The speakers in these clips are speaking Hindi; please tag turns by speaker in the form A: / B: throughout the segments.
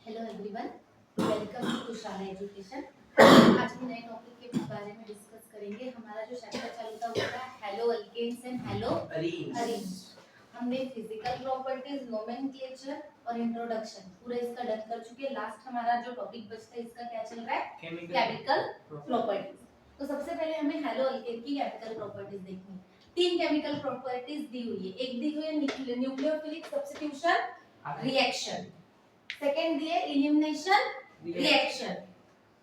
A: Hello everyone, welcome to Tushara education. आज हम नए टॉपिक के बारे में डिस्कस करेंगे। हमारा जो चैप्टर चालू था वो था haloalkanes and haloarenes. हमने फिजिकल प्रॉपर्टीज, नोमेनक्लेचर और इंट्रोडक्शन पूरा इसका डन कर चुके हैं। लास्ट हमारा जो टॉपिक बचता है इसका क्या चल रहा है? Chemical properties. तो सबसे पहले हमें हेलो अल्केन की केमिकल प्रॉपर्टीज देखनी है। 3 केमिकल प्रॉपर्टीज दी हुई है। एक दी हुई है न्यूक्लियोफिलिक सब्स्टिट्यूशन रिएक्शन, सेकेंड दिए एलिमिनेशन रिएक्शन,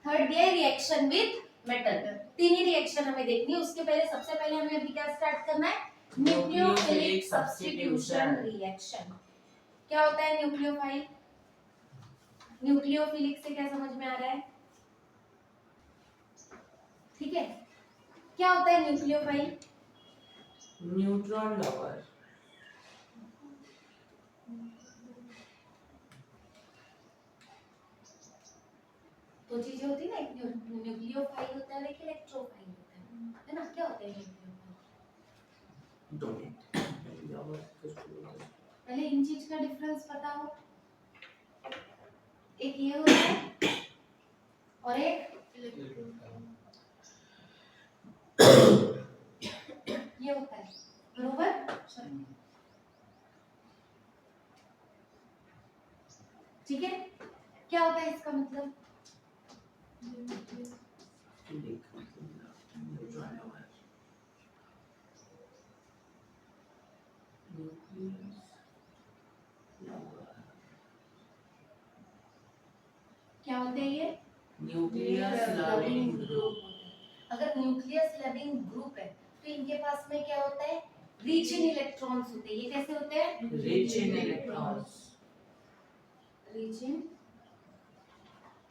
A: थर्ड दिए रिएक्शन विद मेटल। तीन ही रिएक्शन हमें देखनी है। उसके पहले सबसे पहले हमें अभी क्या स्टार्ट करना है? Nucleophilic substitution reaction. क्या होता है न्यूक्लियोफाइल? न्यूक्लियोफिलिक से क्या समझ में आ रहा है? ठीक है, क्या होता है न्यूक्लियोफाइल?
B: Neutron lover.
A: दो चीजें होती है ना, एक न्यूक्लियोफाइल होता है और एक इलेक्ट्रोफाइल होता है ना? क्या होता है न्यूक्लियोफाइल? पहले इन चीज का डिफरेंस पता हो। एक ये होता है और एक ये होता है, बरोबर? ठीक है, क्या होता है इसका मतलब? क्या होते हैं ये?
B: Nucleus loving group.
A: अगर न्यूक्लियस लविंग ग्रुप है तो इनके पास में क्या होता है? रिच इन इलेक्ट्रॉन्स होते हैं। ये कैसे होते हैं?
B: Rich in electrons.
A: Rich in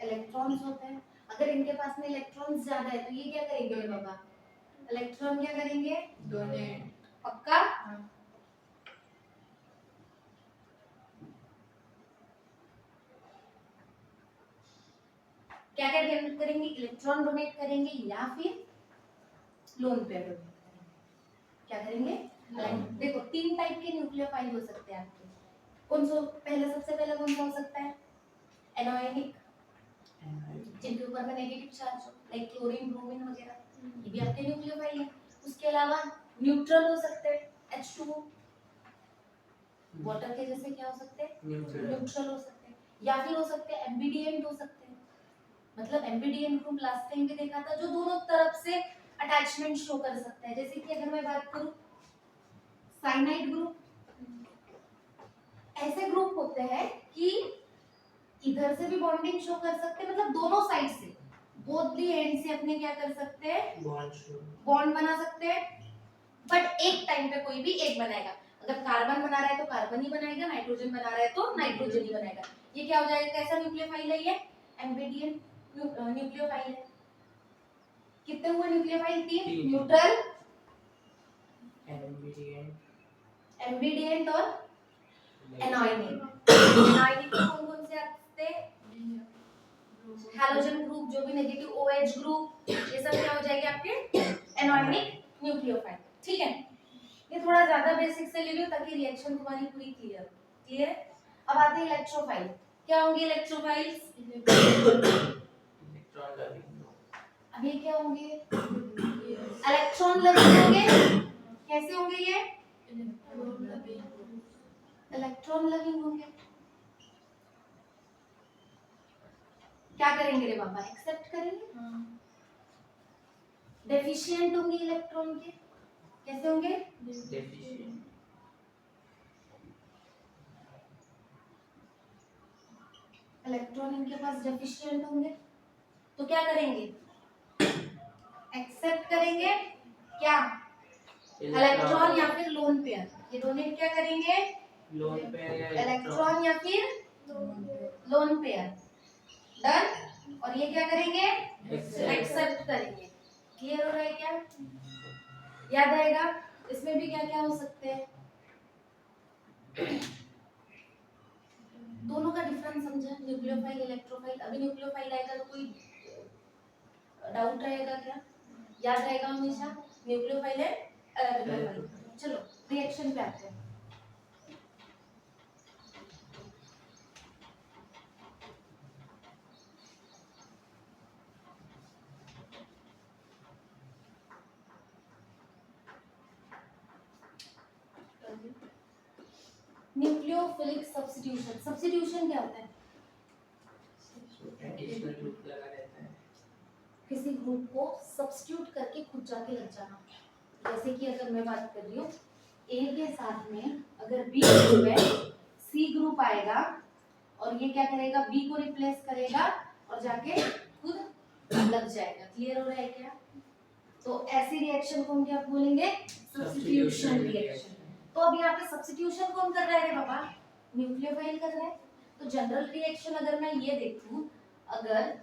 A: electrons होते हैं। अगर इनके पास में इलेक्ट्रॉन्स ज्यादा है तो ये क्या करेंगे बाबा? इलेक्ट्रॉन क्या करेंगे?
B: डोनेट।
A: पक्का? क्या क्या डोनेट करेंगे? इलेक्ट्रॉन डोनेट करेंगे या फिर लोन पेयर डोनेट करेंगे। क्या करेंगे? देखो 3 टाइप के न्यूक्लियोफाइल हो सकते हैं आपके। कौन सा पहले? सबसे पहला कौन सा हो सकता है? एनोनिक, जिनके ऊपर में नेगेटिव चार्ज हो, लाइक क्लोरीन, ब्रोमीन वगैरह, ये भी आपके न्यूक्लियोफाइल है। उसके अलावा न्यूट्रल हो सकते हैं, H2O, वाटर के जैसे क्या हो सकते हैं? न्यूट्रल हो सकते हैं। या फिर हो सकते हैं एम्बिडिएंट हो सकते हैं। मतलब एम्बिडिएंट ग्रुप लास्ट टाइम भी देखा था, जो दोनों तरफ से अटैचमेंट शो कर सकता है। जैसे कि अगर मैं बात करूं साइनाइड ग्रुप, ऐसे ग्रुप होते हैं कि इधर से भी बॉन्डिंग शो कर सकते हैं, मतलब दोनों साइड से, बोथ दी एंड से अपने क्या कर सकते हैं? बॉन्ड बना सकते हैं। बट एक टाइम पे कोई भी एक बनाएगा। अगर कार्बन बना रहा है तो कार्बन ही बनाएगा, नाइट्रोजन बना रहा है तो नाइट्रोजन ही बनाएगा। ये क्या हो जाएगा? कैसा न्यूक्लियोफाइल है ये? एम्बिडिएंट न्यूक्लियोफाइल है। कितने हुए न्यूक्लियोफाइल? 3। न्यूट्रल, एम्बिडिएंट और एनोनिक। एनोनिक में कौन कौन से आते हैं? हैलोजन ग्रुप, जो भी नेगेटिव OH ग्रुप, ये सब क्या हो जाएंगे आपके? एनोनिक न्यूक्लियोफाइल। ठीक है, ये थोड़ा ज्यादा बेसिक से ले लियो ताकि रिएक्शन तुम्हारी पूरी क्लियर है। अब आते हैं इलेक्ट्रोफाइल। क्या होंगे इलेक्ट्रोफाइल्स? अब ये क्या होंगे? इलेक्ट्रॉन लविंग होंगे। कैसे होंगे ये? इलेक्ट्रॉन लविंग होंगे। क्या करेंगे रे बाबा? एक्सेप्ट करेंगे। डेफिशिएंट होंगे इलेक्ट्रॉन के। कैसे होंगे? इलेक्ट्रॉन इनके पास डेफिशिएंट होंगे तो क्या करेंगे? एक्सेप्ट करेंगे। क्या? इलेक्ट्रॉन या फिर लोन पेयर। ये डोनेट क्या करेंगे?
B: लोन पेयर या
A: इलेक्ट्रॉन या फिर लोन पेयर। डन। और ये क्या करेंगे? एक्सेप्ट करेंगे। क्लियर हो रहा है क्या? याद आएगा? इसमें भी क्या क्या हो सकते हैं? दोनों का डिफरेंस समझा, न्यूक्लियोफाइल इलेक्ट्रोफाइल। अभी न्यूक्लियोफाइल आएगा तो कोई डाउट रहेगा क्या? याद रहेगा हमेशा न्यूक्लियोफाइल है इलेक्ट्रोफाइल। चलो रिएक्शन पे आते हैं। Nucleophilic substitution. सब्स्टिट्यूशन क्या होता है?
B: एडिशनल ग्रुप लगा रहता है।
A: किसी ग्रुप को सब्स्टिट्यूट करके खुद जाके लग जाना। जैसे कि अगर मैं बात कर रही हूँ ए के साथ में अगर बी ग्रुप है, सी ग्रुप आएगा और ये क्या करेगा, बी को रिप्लेस करेगा और जाके खुद लग जाएगा। क्लियर हो रहा है क्या? तो ऐसी रिएक्शन को हम क्या बोलेंगे? Substitution reaction. तो अब यहाँ पे सब्स्टिट्यूशन कौन कर रहा है रे बाबा? न्यूक्लियोफाइल कर रहा है। तो जनरल रिएक्शन अगर मैं ये देखूं, अगर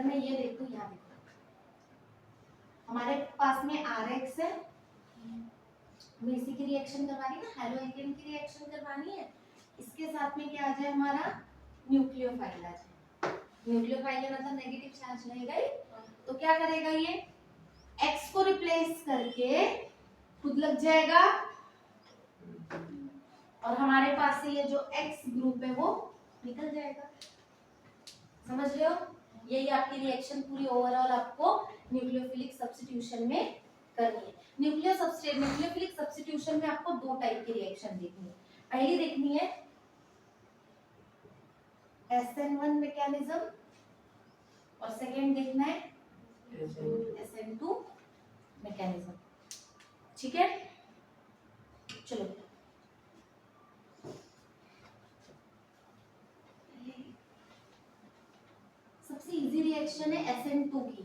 A: मैं ये देखूं, यहाँ देखो हमारे पास में Rx है, हमें इसी की रिएक्शन करवानी है ना, हेलो एल्केन की रिएक्शन करवानी है। इसके साथ में क्या आ जाए हमारा? न्यूक्लियोफाइल आ जाए। न्यूक्लियोफाइल का मतलब नेगेटिव चार्ज रहेगा ही। तो क्या करेगा ये? X को रिप्लेस करके खुद लग जाएगा और हमारे पास से ये जो X ग्रुप है वो निकल जाएगा। समझ रहे हो? यही आपकी रिएक्शन पूरी ओवरऑल आपको न्यूक्लियोफिलिक सब्स्टिट्यूशन में करनी है। न्यूक्लियोफिलिक सब्स्टिट्यूशन में आपको दो टाइप की रिएक्शन देखनी है। पहली देखनी है SN1 मैकेनिज्म और सेकंड देखना है SN2 मैकेनिज्म। ठीक है, चलो सबसे इजी रिएक्शन है SN2 की।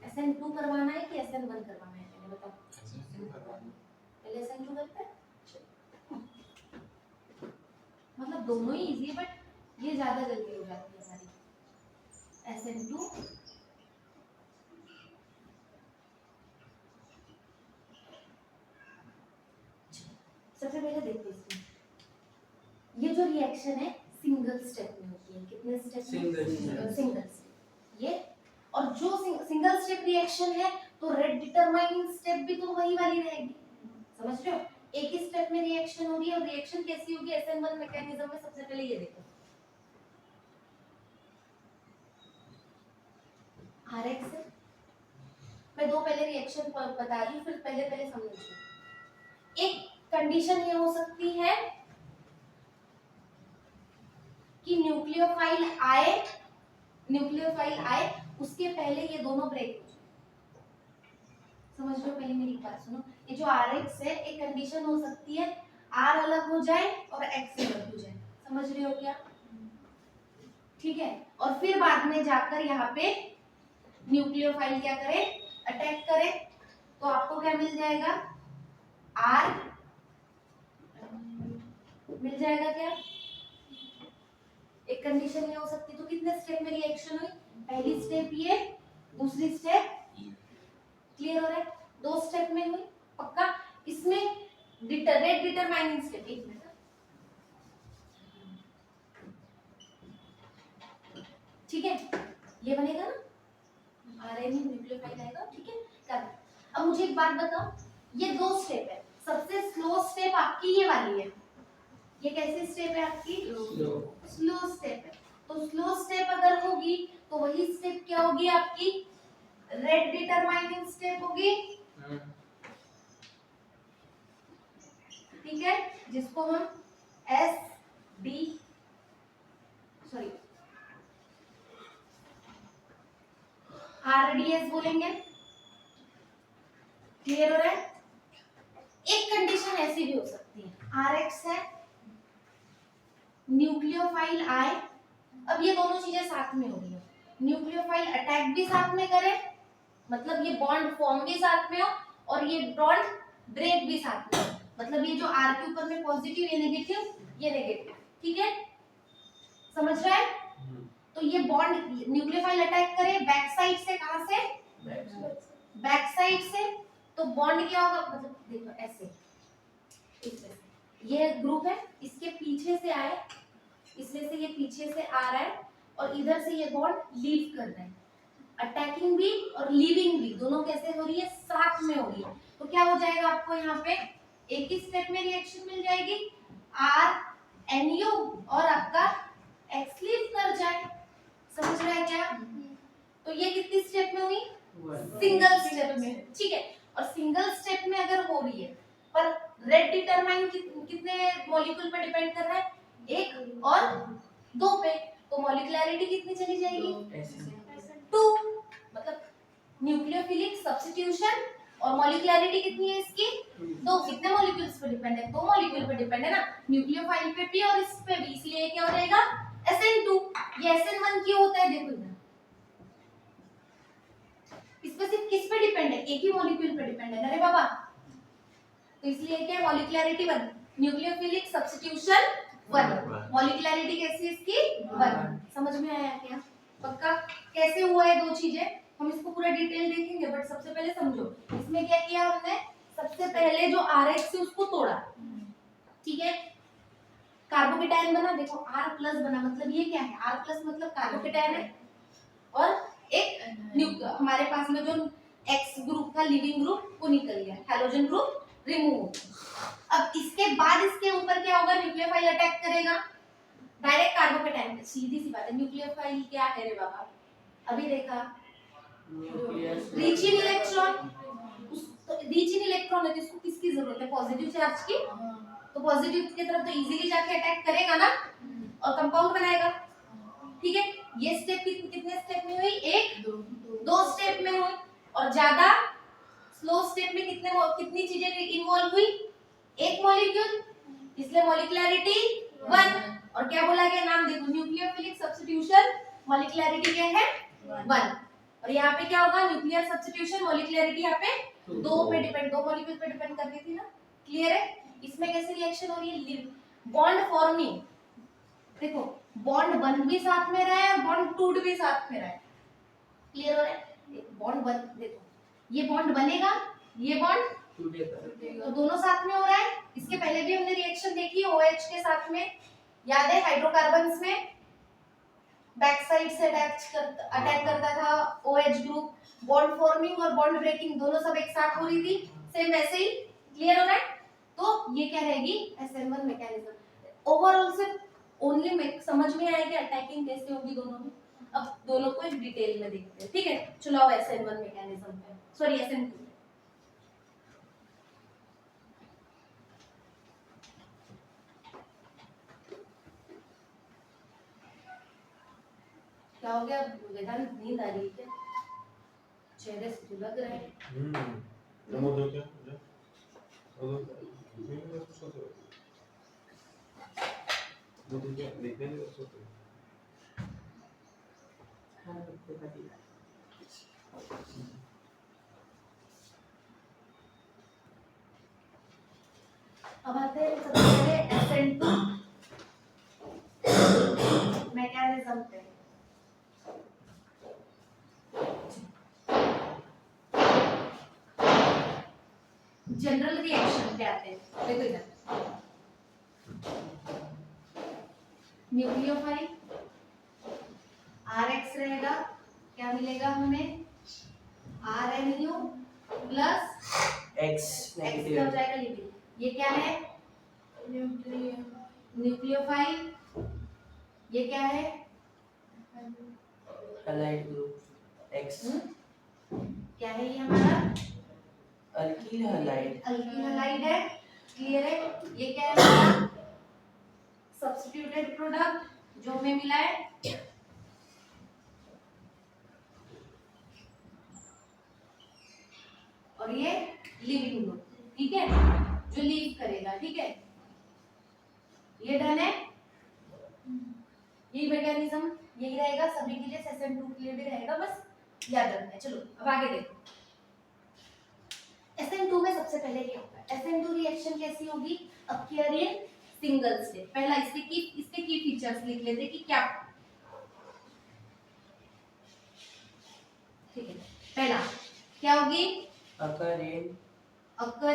A: SN2 करवाना है कि SN1 करवाना है? मैंने बताओ। पहले SN2 करते हैं। मतलब दोनों ही इजी है बट ये ज्यादा जल्दी हो जाती है हमारी। SN2 सबसे पहले देखो इसमें ये जो रिएक्शन है सिंगल स्टेप में होती है। कितने स्टेप? Single step. ये और जो सिंगल स्टेप रिएक्शन है तो रेट डिटरमाइनिंग स्टेप भी तो वही वाली रहेगी। समझ रहे हो? एक ही स्टेप में रिएक्शन हो रही है और रिएक्शन कैसी होगी SN1 मैकेनिज्म में? सबसे पहले ये देखो Rx है। मैं दो पहले रिएक्शन बता रही हूँ फिर पहले समझो। एक कंडीशन ये हो सकती है कि न्यूक्लियोफाइल आए उसके पहले ये दोनों ब्रेक हो जाए। समझ लो, पहले मेरी बात सुनो। ये जो Rx है एक कंडीशन हो सकती है R अलग हो जाए और X अलग हो जाए। समझ रहे हो क्या? ठीक है, और फिर बाद में जाकर यहाँ पे न्यूक्लियोफाइल क्या करे? अटैक करे। तो आपको क्या मिल जाएगा? R मिल जाएगा क्या? एक कंडीशन ये हो सकती है। तो कितने स्टेप में रिएक्शन हुई? पहली स्टेप ये, दूसरी स्टेप। क्लियर हो रहा है? दो स्टेप में हुई पक्का। इसमें रेट डिटरमाइनिंग स्टेप। एक मिनट, ठीक है, ये बनेगा ना, आरएनए न्यूक्लियोफाइल आएगा। ठीक है, कर। अब मुझे एक बात बताओ, ये दो स्टेप है। सबसे स्लो स्टेप आपकी ये वाली है। ये कैसी स्टेप है आपकी? स्लो स्टेप है। तो स्लो स्टेप अगर होगी तो वही स्टेप क्या होगी आपकी? रेट डिटरमाइनिंग स्टेप होगी। ठीक है, जिसको हम RDS बोलेंगे। क्लियर हो रहा है? एक कंडीशन ऐसी भी हो सकती है Rx है, न्यूक्लियोफाइल आए। अब ये दोनों चीजें साथ में हो रही है। न्यूक्लियोफाइल अटैक भी साथ में करे, मतलब ये बॉन्ड फॉर्म भी साथ में हो और ये बॉन्ड ब्रेक भी साथ में हो। मतलब ये जो R के ऊपर में पॉजिटिव ये नेगेटिव। ठीक है, समझ रहा है? तो ये बॉन्ड न्यूक्लियोफाइल अटैक करे बैक साइड से। कहां से? बैक साइड से। तो बॉन्ड क्या होगा? मतलब देखो ऐसे, ये ग्रुप है, इसके पीछे से आए, इसमें से ये पीछे से आ रहा है और इधर से ये बॉन्ड लीव कर रहा है। अटैकिंग भी और लीविंग भी दोनों कैसे हो रही है? साथ में हो रही है। तो क्या हो जाएगा आपको यहाँ पे? एक ही स्टेप में रिएक्शन मिल जाएगी। RNU और आपका X लीव कर जाए। समझ रहा है क्या? तो ये कितनी स्टेप में हुई? सिंगल स्टेप में, ठीक है। और सिंगल स्टेप में अगर हो रही है पर रेट डिटरमाइन कितने मॉलिक्यूल पे डिपेंड कर रहा है, एक और दो पे, तो मॉलिक्युलैरिटी कितनी चली जाएगी, 2। मतलब न्यूक्लियोफिलिक सब्स्टिट्यूशन और मॉलिक्युलैरिटी कितनी है इसकी, 2। कितने मॉलिक्यूल्स पे डिपेंड है, 2 मॉलिक्यूल पे डिपेंड है ना, न्यूक्लियोफाइल पे भी और इस पे भी, इसलिए क्या हो जाएगा SN2। ये SN1 क्यों होता है, देखो इधर इस पे सिर्फ किस पे डिपेंड है, एक ही मॉलिक्यूल पे डिपेंड है, अरे बाबा, तो इसलिए क्या मॉलिक्युलैरिटी 1, न्यूक्लियोफिलिक सब्स्टिट्यूशन 1, मॉलिक्युलैरिटी कैसी है इसकी 1। समझ में आया क्या, पक्का। कैसे हुआ है दो चीजें, हम इसको पूरा डिटेल देखेंगे, बट सबसे पहले समझो इसमें क्या किया हमने, सबसे पहले जो RH है उसको तोड़ा, ठीक है, कार्बोकेटायन बना, देखो R+ बना, मतलब ये क्या है, R+ मतलब कार्बोकेटायन है, और एक हमारे पास में जो X ग्रुप था लिविंग ग्रुप वो निकल गया, हैलोजन ग्रुप रिमूव। अब इसके बाद इसके ऊपर क्या होगा, न्यूक्लियोफाइल अटैक करेगा डायरेक्ट कार्बोकेटायन पे, सीधी सी बात है। न्यूक्लियोफाइल क्या है रे बाबा, अभी देखा, रिच इन इलेक्ट्रॉन, तो रिच इन इलेक्ट्रॉन है तो इसको किसकी जरूरत है, पॉजिटिव चार्ज की, तो पॉजिटिव की तरफ तो इजीली जाके अटैक करेगा ना और कंपाउंड बनाएगा, ठीक है। ये स्टेप कितने स्टेप में हुई, 1 2 स्टेप में हुई, और ज्यादा स्लो स्टेप में कितनी चीजें इन्वॉल्व हुई, एक मॉलिक्यूल, इसलिए मॉलिक्युलैरिटी 1। और क्या बोला गया, नाम देखो, न्यूक्लियोफिलिक सब्स्टिट्यूशन, मॉलिक्युलैरिटी क्या है 1। और यहाँ पे क्या होगा, न्यूक्लियर सब्स्टिट्यूशन, मॉलिक्युलैरिटी यहाँ पे 2 पे डिपेंड, 2 मॉलिक्यूल पे डिपेंड कर रही थी ना, क्लियर है। इसमें कैसी रिएक्शन हो रही है, बॉन्ड फॉर्मिंग, देखो बॉन्ड बन भी साथ में रहा है और बॉन्ड टूट भी साथ में रहा है, क्लियर हो रहा है। बॉन्ड बन, देखो ये बॉन्ड बनेगा, ये बॉन्ड तो दोनों साथ में हो रहा है। इसके पहले भी हमने रिएक्शन देखी OH के साथ में, याद है, हाइड्रोकार्बन्स में बैक साइड से अटैक करता था OH ग्रुप, बॉन्ड फॉर्मिंग और बॉन्ड ब्रेकिंग दोनों सब एक साथ हो रही थी, सेम वैसे ही, क्लियर हो रहा है। तो ये क्या रहेगी, SN1 मैकेनिज्म। ओवरऑल से ओनली में समझ में आया कि अटैकिंग कैसे होगी दोनों में। अब दोनों को एक डिटेल में देखते हैं, ठीक है। चलो आओ SN1 मैकेनिज्म पे, सॉरी SN2। क्या हो गया वेदांत, नींद आ रही है क्या, चेहरे से तो लग रहा है।
C: नमो क्या देखने में सोते
A: अब आते हैं सबसे पहले SN2 मैकेनिज्म पे। जनरल रिएक्शन पे आते हैं, देखो इधर न्यूक्लियोफाइल RH रहेगा, क्या मिलेगा हमें, RNU प्लस
B: X
A: क्या हो
B: नेगेटिव,
A: जाएगा लिविंग, ये क्या है न्यूक्लियोफाइल, ये क्या है
B: हैलाइड ग्रुप X,
A: क्या है ये हमारा
B: अल्किल हैलाइड,
A: अल्किल हैलाइड है, क्लियर है। ये क्या है हमारा सब्स्टिट्यूटेड प्रोडक्ट जो हमें मिला है, और ये लिविंग ग्रुप, ठीक है, जो लीव करेगा, ठीक है, ये डन है। यही मैकेनिज्म यही रहेगा सभी के लिए, SN2 के लिए भी रहेगा, बस याद रखना है। चलो अब आगे देखो, SN2 में सबसे पहले क्या होगा, SN2 रिएक्शन कैसी होगी, अक्यर इन सिंगल स्टेप। पहला इसके की फीचर्स लिख लेते कि क्या, ठीक है। पहला क्या होगी,
B: अकर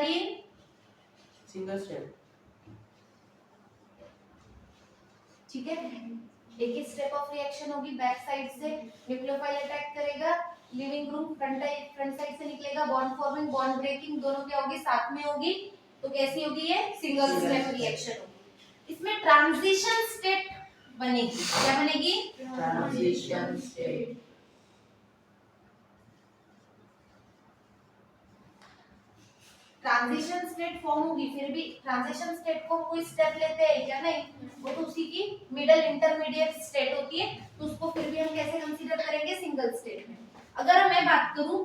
B: इन सिंगल स्टेप,
A: ठीक है। एक ही स्टेप ऑफ रिएक्शन होगी, बैक साइड से न्यूक्लियोफाइल अटैक करेगा, लिविंग ग्रुप फ्रंट साइड से निकलेगा, बॉन्ड फॉर्मिंग बॉन्ड ब्रेकिंग दोनों क्या होगी, साथ में होगी। तो कैसी होगी ये, सिंगल स्टेप रिएक्शन होगी। इसमें ट्रांजिशन स्टेट बनेगी, क्या बनेगी,
B: transition state,
A: transition state form होगी, फिर भी ट्रांजिशन स्टेट को कोई स्टेप लेते हैं क्या? नहीं, वो तो उसी की मिडिल इंटरमीडिएट स्टेट होती है, तो उसको फिर भी हम कैसे कंसीडर करेंगे? सिंगल स्टेट में। अगर मैं बात करूं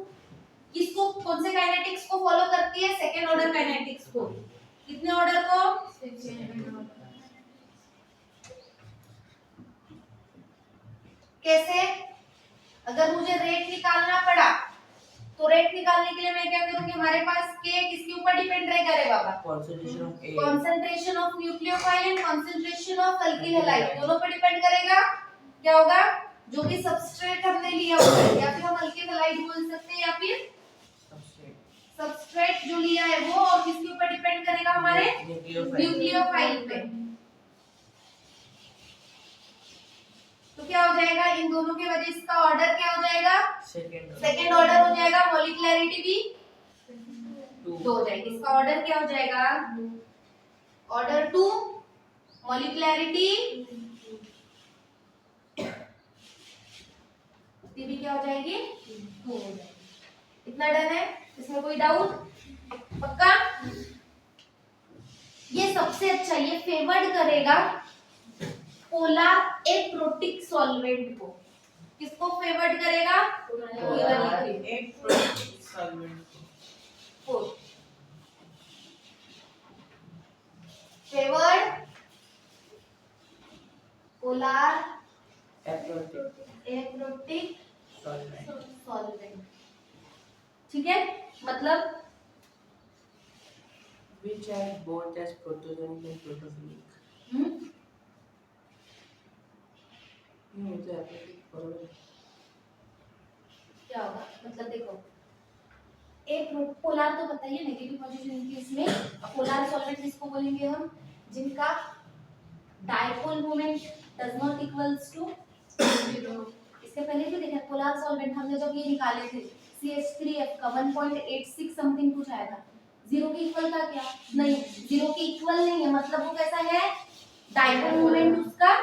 A: किसको, कौन से काइनेटिक्स को फॉलो करती है? सेकेंड ऑर्डर काइनेटिक्स को। कितने ऑर्डर को? कैसे? अगर मुझे रेट निकालना पड़ा तो रेट निकालने के लिए मैं क्या करूंगी? हमारे पास के किसके ऊपर डिपेंड रहेगा रे बाबा? Concentration of nucleophile and concentration of alkyl halide, दोनों पर डिपेंड करेगा। क्या होगा? जो भी सबस्ट्रेट हमने लिया हुआ है, या फिर हम अल्किल हैलाइड बोल सकते हैं, या फिर सबस्ट्रेट जो लिया है वो, और किसके ऊपर डिपेंड करेगा? हमारे न्यूक्लियोफाइल पे। तो क्या हो जाएगा? इन दोनों के वजह से इसका ऑर्डर क्या हो जाएगा? सेकेंड ऑर्डर हो जाएगा। मॉलिक्युलैरिटी भी 2 हो जाएगी। इसका ऑर्डर क्या हो जाएगा? ऑर्डर 2, मॉलिक्युलैरिटी भी क्या हो जाएगी? 2 हो जाएगी। इतना डन है? इसमें कोई डाउट? पक्का? ये सबसे अच्छा, ये फेवर्ड करेगा पोलर एप्रोटिक सॉल्वेंट को। किसको फेवर्ड करेगा?
B: एप्रोटिक सॉल्वेंट को।
A: Favoured polar aprotic solvent. ठीक है, मतलब
B: which act both as protogenic and protophilic. ये तो एप्रोटिक बराबर
A: क्या होगा? मतलब देखो, एक पोलर तो बताइए नेगेटिव पॉजिशन इनकी, इसमें पोलर सॉल्वेंट किसको बोलेंगे हम? जिनका dipole moment does not equals to 0। इसके पहले भी देखा पोलर सॉल्वेंट हमने जब ये निकाले थे CH3F का 1.86 समथिंग कुछ आया था, 0 के इक्वल था क्या? नहीं, 0 के इक्वल नहीं है, मतलब वो कैसा है? डाइपोल मोमेंट, उसका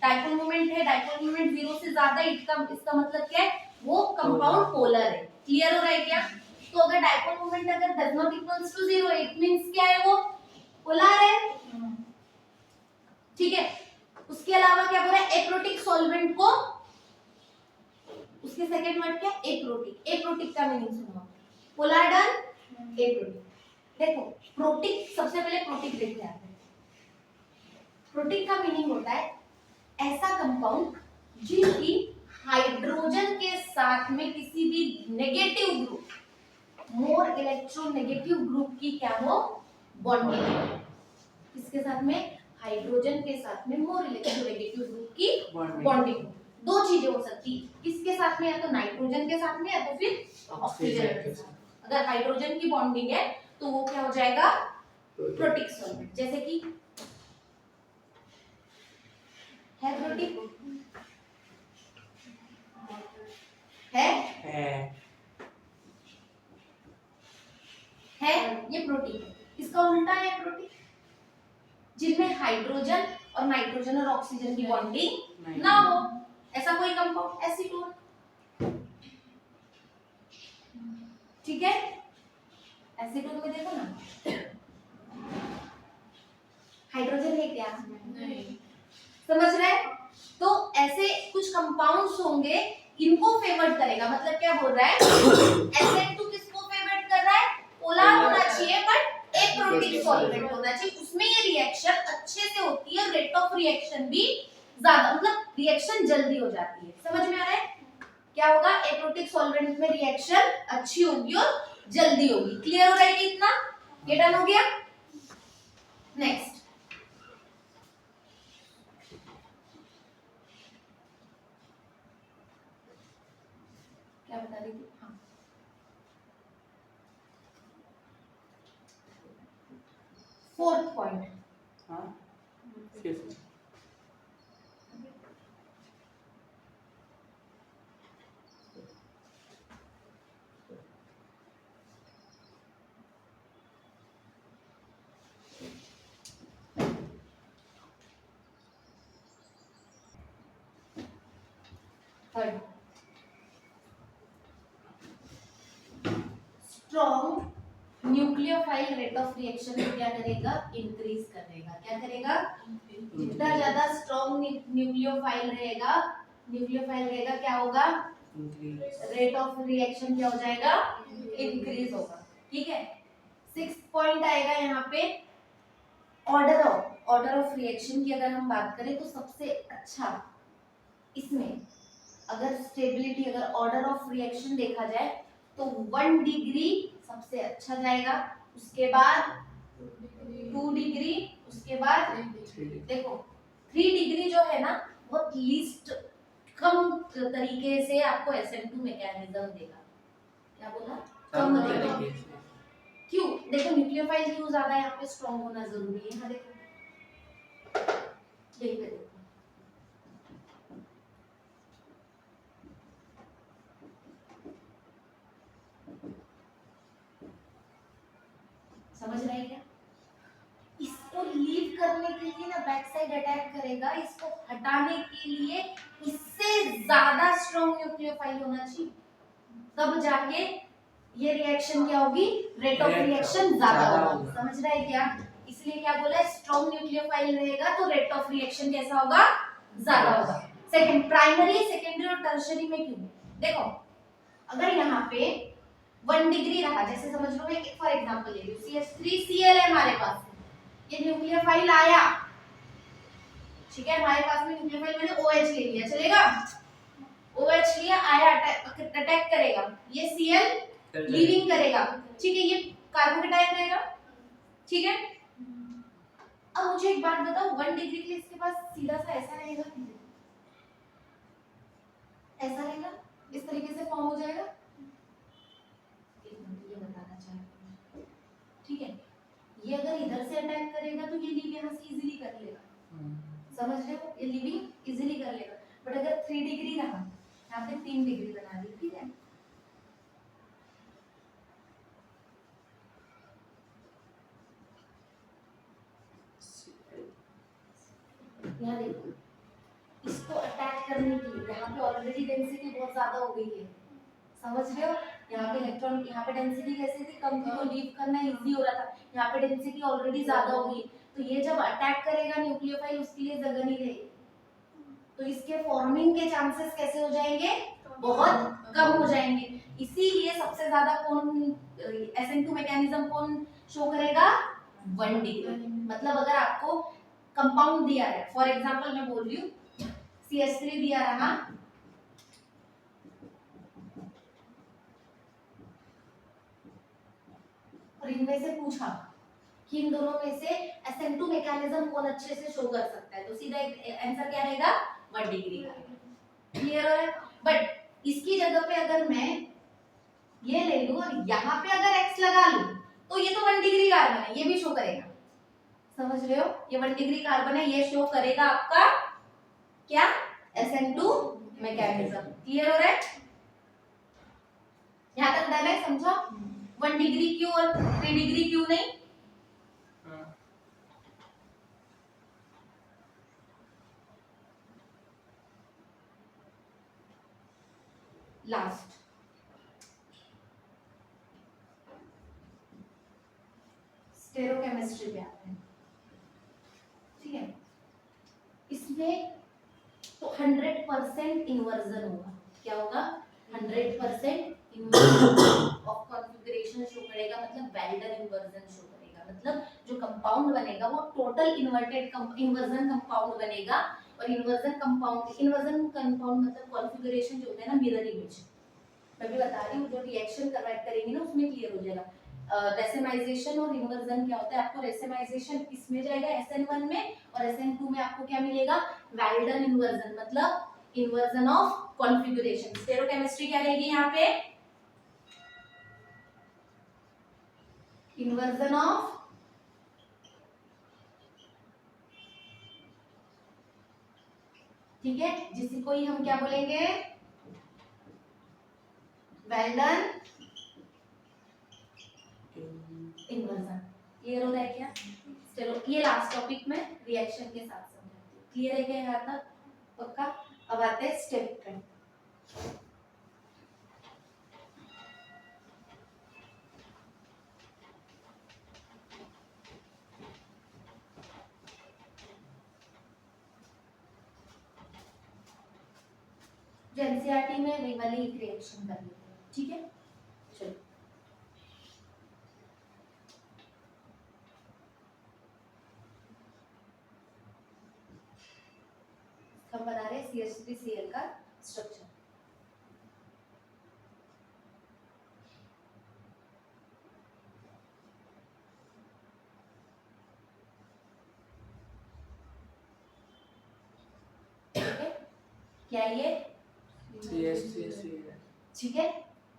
A: डाइपोल मोमेंट है, डाइपोल मोमेंट 0 से ज्यादा, इसका मतलब क्या है? वो कंपाउंड पोलर है। क्लियर हो रहा है क्या? तो अगर डाइपोल मोमेंट अगर does not equals to 0, it means क्या है? वो पोलर है। ठीक है, उसके अलावा क्या बोल रहा है? एप्रोटिक सॉल्वेंट को, उसके सेकंड वर्ड क्या? एप्रोटिक। एप्रोटिक का मीनिंग सुनो, पोलर डन, एप्रोटिक। देखो प्रोटिक, सबसे पहले प्रोटिक देखते हैं। प्रोटिक का मीनिंग होता है ऐसा कंपाउंड जिनकी हाइड्रोजन के साथ में किसी भी negative group, more electronegative group की क्या हो? बॉन्डिंग है। किसके साथ में? हाइड्रोजन के साथ में मोर इलेक्ट्रोनेगेटिव ग्रुप की बॉन्डिंग। दो चीजें हो सकती, किसके साथ में? या तो नाइट्रोजन के साथ में, या तो फिर ऑक्सीजन के साथ। अगर हाइड्रोजन की बॉन्डिंग है तो वो क्या हो जाएगा? Protic solvent. जैसे कि है प्रोटिक, है ये प्रोटीन है। इसका उल्टा है प्रोटीन, जिनमें हाइड्रोजन और नाइट्रोजन और ऑक्सीजन की बॉन्डिंग ना हो, ऐसा कोई कंपाउंड, एसीटोन। ठीक है, एसीटोन में देखो ना, हाइड्रोजन है क्या? नहीं। समझ रहे? तो ऐसे कुछ कंपाउंड्स होंगे, इनको फेवर्ड करेगा। मतलब क्या बोल रहा है? SN2 किसको फेवर्ड कर रहा है? पोलर होना चाहिए बट एप्रोटिक सॉल्वेंट होना चाहिए, उसमें ये रिएक्शन अच्छे से होती है, रेट ऑफ रिएक्शन भी ज्यादा, मतलब रिएक्शन जल्दी हो जाती है। समझ में आ रहा है? क्या होगा? एप्रोटिक सॉल्वेंट में रिएक्शन अच्छी होगी और जल्दी होगी। क्लियर हो रहा है? इतना ये डन हो गया। नेक्स्ट क्या बता रही थी? हाँ, फोर्थ पॉइंट।
B: हाँ, fifth.
A: Third, strong nucleophile rate of reaction में क्या करेगा, इंक्रीज करेगा। क्या करेगा, जितना ज्यादा स्ट्रॉन्ग न्यूक्लियोफाइल रहेगा क्या होगा, रेट ऑफ रिएक्शन क्या हो जाएगा, इंक्रीज होगा। ठीक है। 6 पॉइंट आएगा यहाँ पे ऑर्डर ऑफ रिएक्शन की अगर हम बात करें तो सबसे अच्छा इसमें अगर स्टेबिलिटी, अगर ऑर्डर ऑफ रिएक्शन देखा जाए तो 1 डिग्री सबसे अच्छा जाएगा, उसके बाद 2 डिग्री, उसके बाद देखो 3 डिग्री जो है ना बहुत लीस्ट कम तरीके से आपको SN2 मैकेनिज्म देगा। क्या बोला, कम देगा। क्यों, देखो न्यूक्लियोफाइल क्यों ज्यादा यहाँ पे स्ट्रॉन्ग होना जरूरी है। यहाँ देखो यही पे देखो, समझ रहे हैं क्या, इसको लीव करने के लिए ना बैक साइड अटैक करेगा, इसको हटाने के लिए इससे ज्यादा स्ट्रॉन्ग न्यूक्लियोफाइल होना चाहिए, तब जाके ये रिएक्शन क्या होगी, रेट ऑफ रिएक्शन ज्यादा होगा। समझ रहे हैं क्या, इसलिए क्या बोला, स्ट्रॉन्ग न्यूक्लियोफाइल रहेगा तो रेट ऑफ रिएक्शन कैसा होगा, ज्यादा होगा। सेकंड, प्राइमरी, सेकेंडरी और टर्शियरी में क्यों, देखो अगर यहाँ पे 1 डिग्री रहा, जैसे समझ लो मैं फॉर एग्जांपल ले लूं CH3Cl है हमारे पास, ये न्यूक्लियोफाइल आया, ठीक है, हमारे पास में न्यूक्लियोफाइल मैंने OH ले लिया, चलेगा, OH लिया, आया अटैक करेगा, ये Cl लीविंग करेगा, ठीक है, ये कार्बोकेटाइन रहेगा, ठीक है। अब मुझे एक बात बताओ, 1 डिग्री के लिए इसके पास सीधा सा ऐसा रहेगा, ऐसा रहेगा, इस तरीके से फॉर्म हो जाएगा, ये बताना चाहती हूँ, ठीक है। ये अगर इधर से अटैक करेगा तो ये लीव यहाँ से इजीली कर लेगा, समझ रहे हो, ये लीविंग इजीली कर लेगा। बट अगर 3 डिग्री रहा, यहाँ पे 3 डिग्री बना दी, ठीक है, यहाँ देखो, इसको अटैक करने के लिए यहाँ पे ऑलरेडी डेंसिटी बहुत ज्यादा हो गई है, समझ रहे हो, यहाँ पे इलेक्ट्रॉन, यहाँ पे डेंसिटी कैसी थी, कम थी, तो लीव करना इजी हो रहा था, यहाँ पे डेंसिटी ऑलरेडी ज्यादा हो गई, तो ये जब अटैक करेगा न्यूक्लियोफाइल, उसके लिए जगह नहीं रहेगी, तो इसके फॉर्मिंग के चांसेस कैसे हो जाएंगे, बहुत कम हो जाएंगे। इसीलिए सबसे ज्यादा कौन SN2 मैकेनिज्म कौन शो करेगा, 1 डिग्री। मतलब अगर आपको कंपाउंड दिया है, फॉर एग्जांपल मैं बोल रही हूँ CH3 दिया रहा, और इनमें से पूछा कि इन दोनों में से SN2 मैकेनिज्म कौन अच्छे से शो कर सकता है, तो सीधा आंसर क्या रहेगा, 1 डिग्री का। क्लियर है। बट इसकी जगह पे अगर मैं ये ले लूं और यहाँ पे अगर X लगा लूं, तो ये तो 1 डिग्री कार्बन है, ये भी शो करेगा, समझ रहे हो, ये 1 डिग्री कार्बन है, ये शो करेगा आपका क्या, SN2 मैकेनिज्म। क्लियर हो रहा है, यहाँ तक डन है, समझो 1 डिग्री क्यों और 3 डिग्री क्यों नहीं। लास्ट स्टेरोकेमिस्ट्री पे आते हैं, ठीक है, इसमें तो 100% इन्वर्जन होगा, क्या होगा, 100% इन्वर्जन ऑफ कॉन्फ़िगरेशन शो करेगा, मतलब वेल्डन इन्वर्जन शो करेगा, मतलब जो कंपाउंड बनेगा वो टोटल इन्वर्टेड इन्वर्जन कंपाउंड बनेगा। और इन्वर्जन कंपाउंड मतलब कॉन्फ़िगरेशन जो होता है ना, मिरर इमेज, मैं भी बता रही हूँ, जो रिएक्शन करेंगे ना उसमें क्लियर हो जाएगा। रेसेमाइजेशन और इन्वर्जन क्या होता है, आपको रेसेमाइजेशन इसमें जाएगा SN1 में, और SN2 में आपको क्या मिलेगा, वेल्डन इन्वर्जन, मतलब इन्वर्जन ऑफ कॉन्फ़िगरेशन। स्टेरोकेमिस्ट्री क्या रहेगी यहाँ पे, इन्वर्जन ऑफ ठीक है, जिसको ही हम क्या बोलेंगे, वेल्डन इन्वर्जन। क्लियर हो रहा है क्या, चलो ये लास्ट टॉपिक में रिएक्शन के साथ समझाती हूँ। क्लियर है क्या यहाँ तक, पक्का। अब आते हैं स्टेप पे। जो एनसीईआरटी में वही वाली रिएक्शन कर लेते हैं, ठीक है। चलो हम बना रहे हैं CH3Cl का स्ट्रक्चर। क्या ये ठीक है,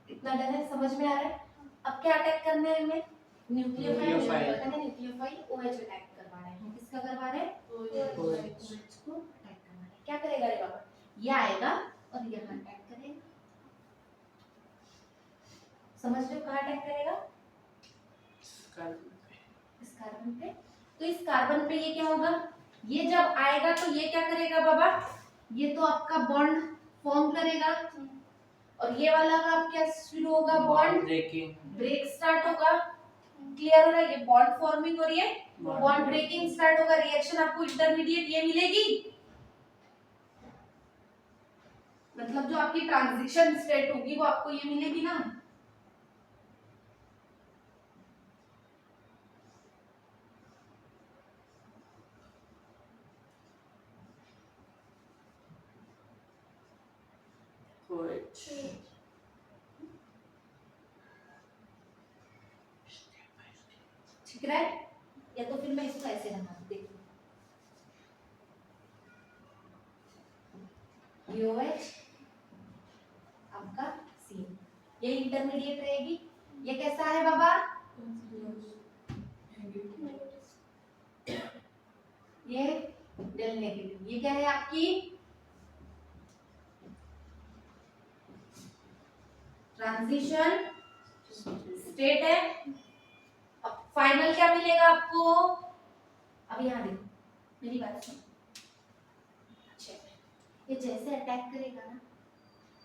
A: इतना डर है, समझ में आ रहा है। अब क्या अटैक करना है हमें, न्यूक्लियोफाइल OH अटैक करवाना है। हम किसका करवा रहे हैं, OH को अटैक करना है। क्या करेगा रे बाबा, ये आएगा और यहाँ अटैक करेगा, समझ लो कहाँ अटैक करेगा, इस कार्बन पे। तो इस कार्बन पे ये क्या होगा, ये जब आएगा तो ये क्या करेगा बाबा, ये तो आपका बॉन्ड फॉर्म करेगा और ये वाला का आप क्या शुरू होगा, बॉन्ड ब्रेक स्टार्ट होगा। क्लियर हो रहा है, ये बॉन्ड फॉर्मिंग और ये बॉन्ड ब्रेकिंग स्टार्ट होगा। रिएक्शन आपको इंटरमीडिएट ये मिलेगी, मतलब जो आपकी ट्रांजिशन स्टेट होगी वो आपको ये मिलेगी ना। ठीक है, या तो फिर मैं इसको ऐसे बना दूं, देखो OH आपका C, ये इंटरमीडिएट रहेगी। ये कैसा है बाबा, ये डेल नेगेटिव। ये क्या है आपकी ट्रांजिशन स्टेट है। अब फाइनल क्या मिलेगा आपको, अब यहाँ देखो मेरी बात सुनो। अच्छा, ये जैसे अटैक करेगा ना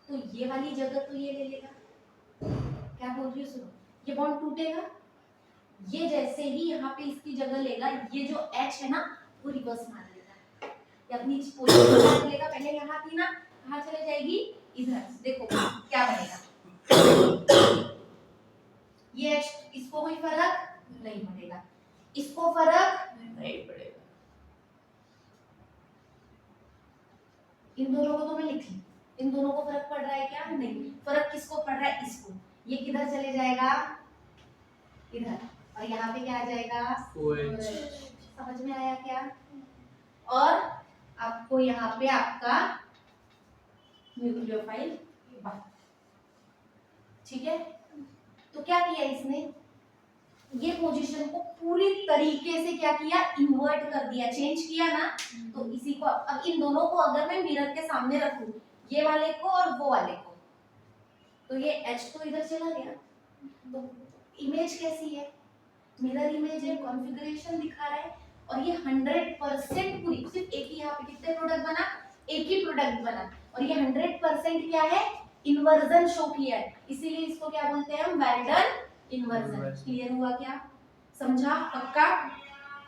A: तो ये वाली जगह तो ये ले लेगा, क्या बोल रही हो सुनो, ये बॉन्ड टूटेगा, ये जैसे ही यहाँ पे इसकी जगह लेगा, ये जो H है ना वो रिवर्स मार लेगा, ये अपनी पोजीशन मार लेगा। पहले यहाँ थी ना, कहाँ चले जाएगी, इधर। देखो क्या बनेगा, ये H, इसको कोई फर्क नहीं पड़ेगा, इसको फर्क
B: नहीं पड़ेगा,
A: इन दोनों को तो मैं लिख ली, इन दोनों को फर्क पड़ रहा है क्या, नहीं। फर्क किसको पड़ रहा है, इसको। ये किधर चले जाएगा, इधर, और यहाँ पे क्या आ जाएगा, समझ में आया क्या। और आपको यहाँ पे आपका न्यूक्लियोफाइल, ठीक है। तो क्या किया इसने, ये पोजीशन को पूरी तरीके से क्या किया, इन्वर्ट कर दिया, चेंज किया ना। तो इसी को अब इन दोनों को अगर मैं मिरर के सामने रखूं, ये वाले को और वो वाले को, तो ये H तो इधर चला गया। तो इमेज कैसी है, मिरर इमेज है, कॉन्फ़िगरेशन दिखा रहा है। और ये 100% पूरी, सिर्फ एक ही, यहाँ पे कितने प्रोडक्ट बना, एक ही प्रोडक्ट बना, और ये 100% क्या है, इन्वर्जन शो किया है। इसीलिए इसको क्या बोलते हैं हम, वेल्डन इन्वर्जन। क्लियर हुआ क्या, समझा, पक्का,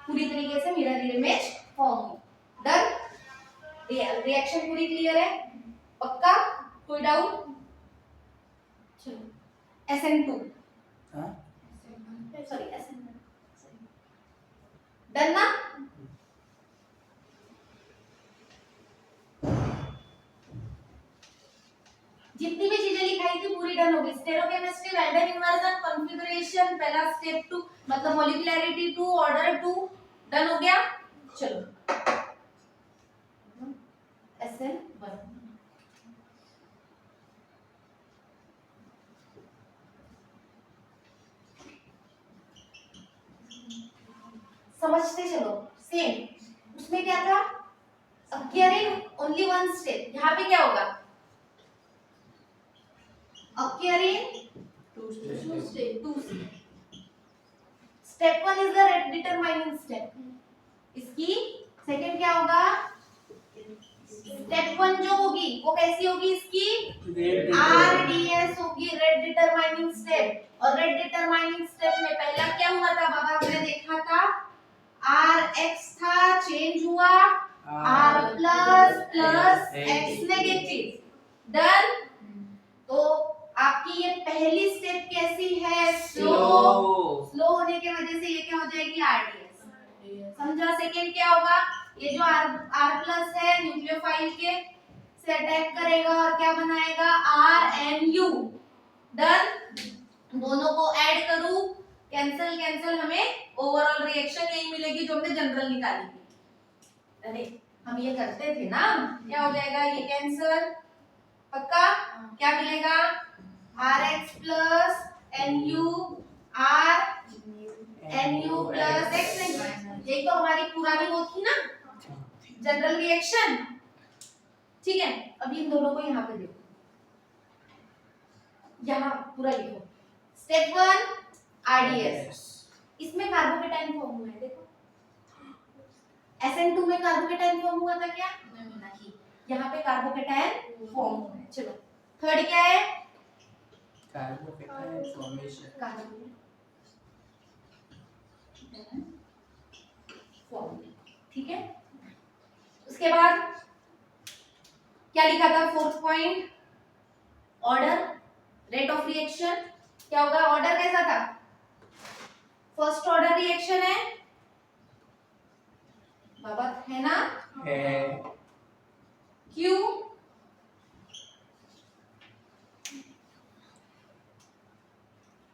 A: पूरी तरीके से मिरर इमेज फॉर्म हुई, डन। रिएक्शन पूरी क्लियर है, पक्का, कोई डाउट। चलो SN2, सॉरी SN1, डन ना। जितनी भी चीजें लिखाई थी पूरी डन होगी। स्टेरोकेमिस्ट्री, वेल्डन इन्वर्जन, कॉन्फ़िगरेशन, पहला स्टेप 2 मतलब मॉलिक्युलैरिटी 2, ऑर्डर 2, डन हो गया। चलो SN1, समझते चलो। सेम उसमें क्या था, अक्यूरिंग ओनली वन स्टेप, यहाँ पे क्या होगा, occurring two steps. Step 1 is the rate determining step. इसकी सेकंड क्या होगा, स्टेप 1 जो होगी वो कैसी होगी, इसकी RDS होगी, रेट डिटरमाइनिंग स्टेप। और रेट डिटरमाइनिंग स्टेप में पहला क्या हुआ था बाबा, हमने देखा था RX था, चेंज हुआ R plus plus X negative, done. तो आपकी ये पहली स्टेप कैसी है? स्लो। स्लो होने की वजह से ये क्या हो जाएगी? आरडीएस। समझा? सेकेंड क्या होगा? ये जो आर प्लस है न्यूक्लियोफाइल के से अटैक करेगा और क्या बनाएगा? आरएनयू। डन। दोनों को ऐड करूं, कैंसिल कैंसिल, हमें ओवरऑल रिएक्शन यही मिलेगी जो हमने जनरल निकाली थी। अरे हम ये करते थे ना, क्या हो जाएगा? ये कैंसिल, पक्का? क्या मिलेगा? Rx plus NU R NU plus X नहीं, यही तो हमारी पुरानी वो थी ना जनरल रिएक्शन। ठीक है, अब इन दोनों को यहाँ पे देखो, यहाँ पूरा लिखो। स्टेप 1 RDS, इसमें कार्बोकेटाइन फॉर्म हुआ है, देखो। SN2 में कार्बोकेटाइन फॉर्म हुआ था क्या? नहीं, यहाँ पे कार्बोकेटाइन फॉर्म हुआ है। चलो थर्ड क्या है?
B: Carbocation formation.
A: फॉर्म, ठीक है। उसके बाद क्या लिखा था? Fourth point, order, rate of reaction. क्या होगा? ऑर्डर कैसा था? फर्स्ट ऑर्डर रिएक्शन है बाबा, है ना?
B: है।
A: क्यों?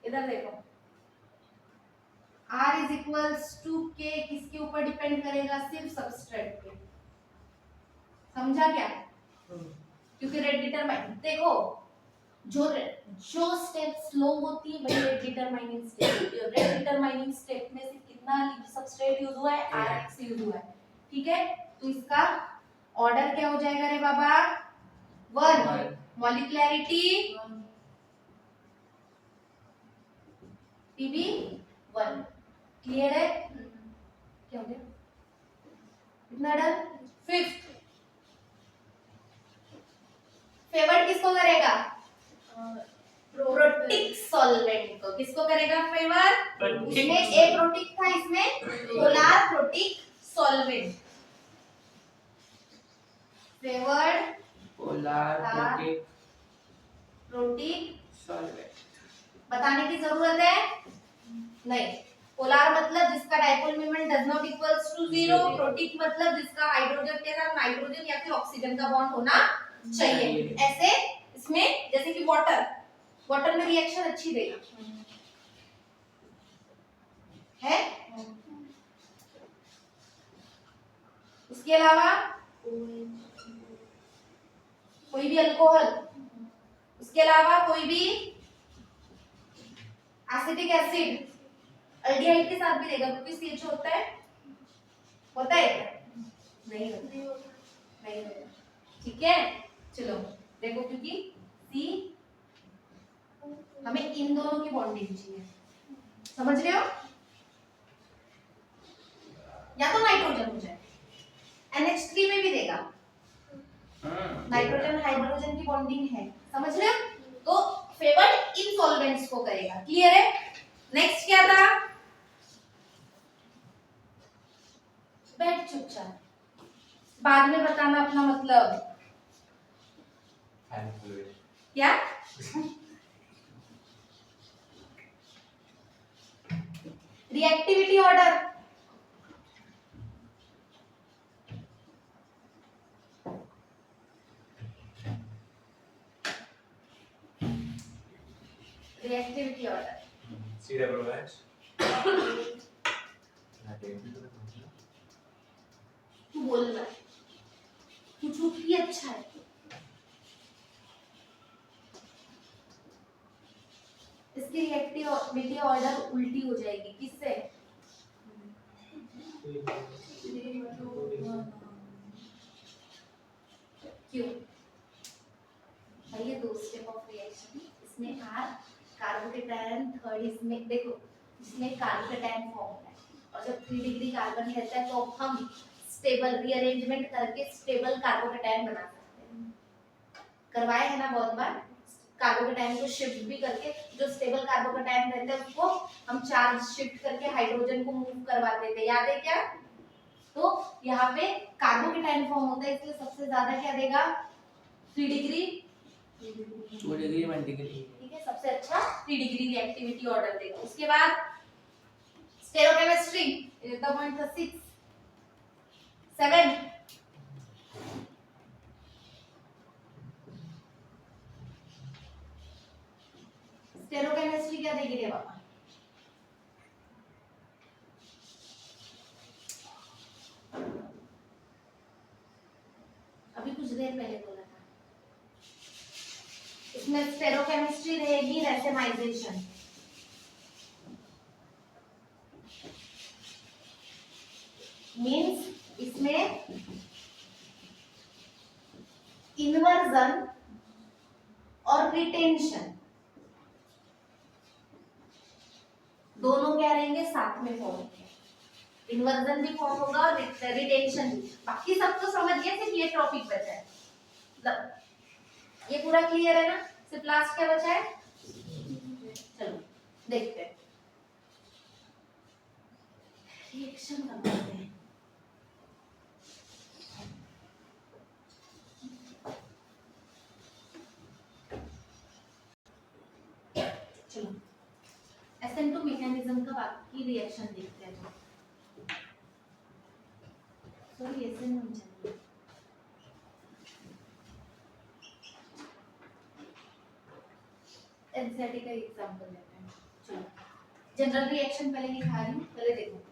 A: इधर देखो, R is equals to K किसके ऊपर डिपेंड करेगा? सिर्फ सबस्ट्रेट पे। समझा क्या? क्योंकि रेट डिटरमाइन, देखो जो स्टेप स्लो होती है वही रेट डिटरमाइनिंग स्टेप होती है। रेट डिटरमाइनिंग स्टेप में से कितना सबस्ट्रेट यूज हुआ है? Rx यूज हुआ है, ठीक है। तो इसका ऑर्डर क्या हो जाएगा रे बाबा? 1, मॉलिक्युलैरिटी Pb 1। क्लियर है? क्या हो गया? कितना डन? फिफ्थ, फेवर्ड किसको करेगा? प्रोटिक सॉल्वेंट को। किसको करेगा फेवर? उसमें ए प्रोटिक था, इसमें polar protic solvent. Favoured
B: polar
A: protic
B: solvent.
A: बताने की जरूरत है नहीं। पोलर मतलब जिसका dipole moment does not equals to 0। Protic मतलब जिसका हाइड्रोजन के साथ नाइट्रोजन या फिर ऑक्सीजन का बॉन्ड होना चाहिए। ऐसे इसमें जैसे कि वाटर में रिएक्शन अच्छी देगा, है। उसके अलावा कोई भी अल्कोहल, उसके अलावा कोई भी एसिटिक एसिड अल्डिहाइड के साथ भी देगा, क्योंकि CH होता है नहीं होता, ठीक है। चलो देखो, क्योंकि C हमें इन दोनों की बॉन्डिंग चाहिए, समझ रहे हो? या तो नाइट्रोजन हो जाए, NH3 में भी देगा, नाइट्रोजन हाइड्रोजन की बॉन्डिंग है, समझ रहे हो? तो फेवर्ड इन सॉल्वेंट्स को करेगा। क्लियर है? नेक्स्ट क्या था? बैठ चुपचाप, बाद में बताना अपना मतलब। क्या? Reactivity order, reactivity order
C: CWH
A: तू बोल रहा है, तू चुप ही अच्छा है। इसकी रिएक्टिविटी ऑर्डर उल्टी हो जाएगी, किससे? क्यों भाई? ये दो स्टेप ऑफ रिएक्शन, इसमें R कार्बोकेटायन, थर्ड इसमें देखो, इसमें कार्बोकेटायन फॉर्म होता है, और जब 3 डिग्री कार्बन रहता है तो हम स्टेबल रीअरेंजमेंट करके स्टेबल कार्बोकेटायन बना सकते हैं। करवाए है ना बहुत बार, कार्बोकेटायन को शिफ्ट भी करके, जो स्टेबल कार्बोकेटायन रहता है उसको हम चार्ज शिफ्ट करके हाइड्रोजन को मूव करवाते थे, याद है क्या? तो यहाँ पे कार्बोकेटायन फॉर्म होता है, इसलिए सबसे ज्यादा क्या देगा? 3 डिग्री
B: 2 डिग्री 1 डिग्री।
A: ठीक है, सबसे अच्छा 3 डिग्री रिएक्टिविटी ऑर्डर देगा। उसके बाद स्टेरोकेमिस्ट्री द पॉइंट 6 7 स्टेरोकेमिस्ट्री क्या देगी रे बाबा? अभी कुछ देर पहले बोला था। इसमें स्टेरोकेमिस्ट्री रहेगी रैसेमाइजेशन। मींस इसमें इन्वर्जन और रिटेंशन दोनों क्या रहेंगे, साथ में फॉर्म होंगे। इन्वर्जन भी फॉर्म होगा और रिटेंशन भी। बाकी सब तो समझ गए, सिर्फ ये टॉपिक बचा है। ये पूरा क्लियर है ना? सिर्फ लास्ट क्या बचा है? चलो देखते हैं, रिएक्शन करते हैं। चलो SN2 मैकेनिज्म का बाकी रिएक्शन देखते हैं। सॉरी SN1 चाहिए। एनसीईआरटी का एग्जांपल लेते हैं। चलो जनरल रिएक्शन पहले लिखा रही हूँ, पहले देखो।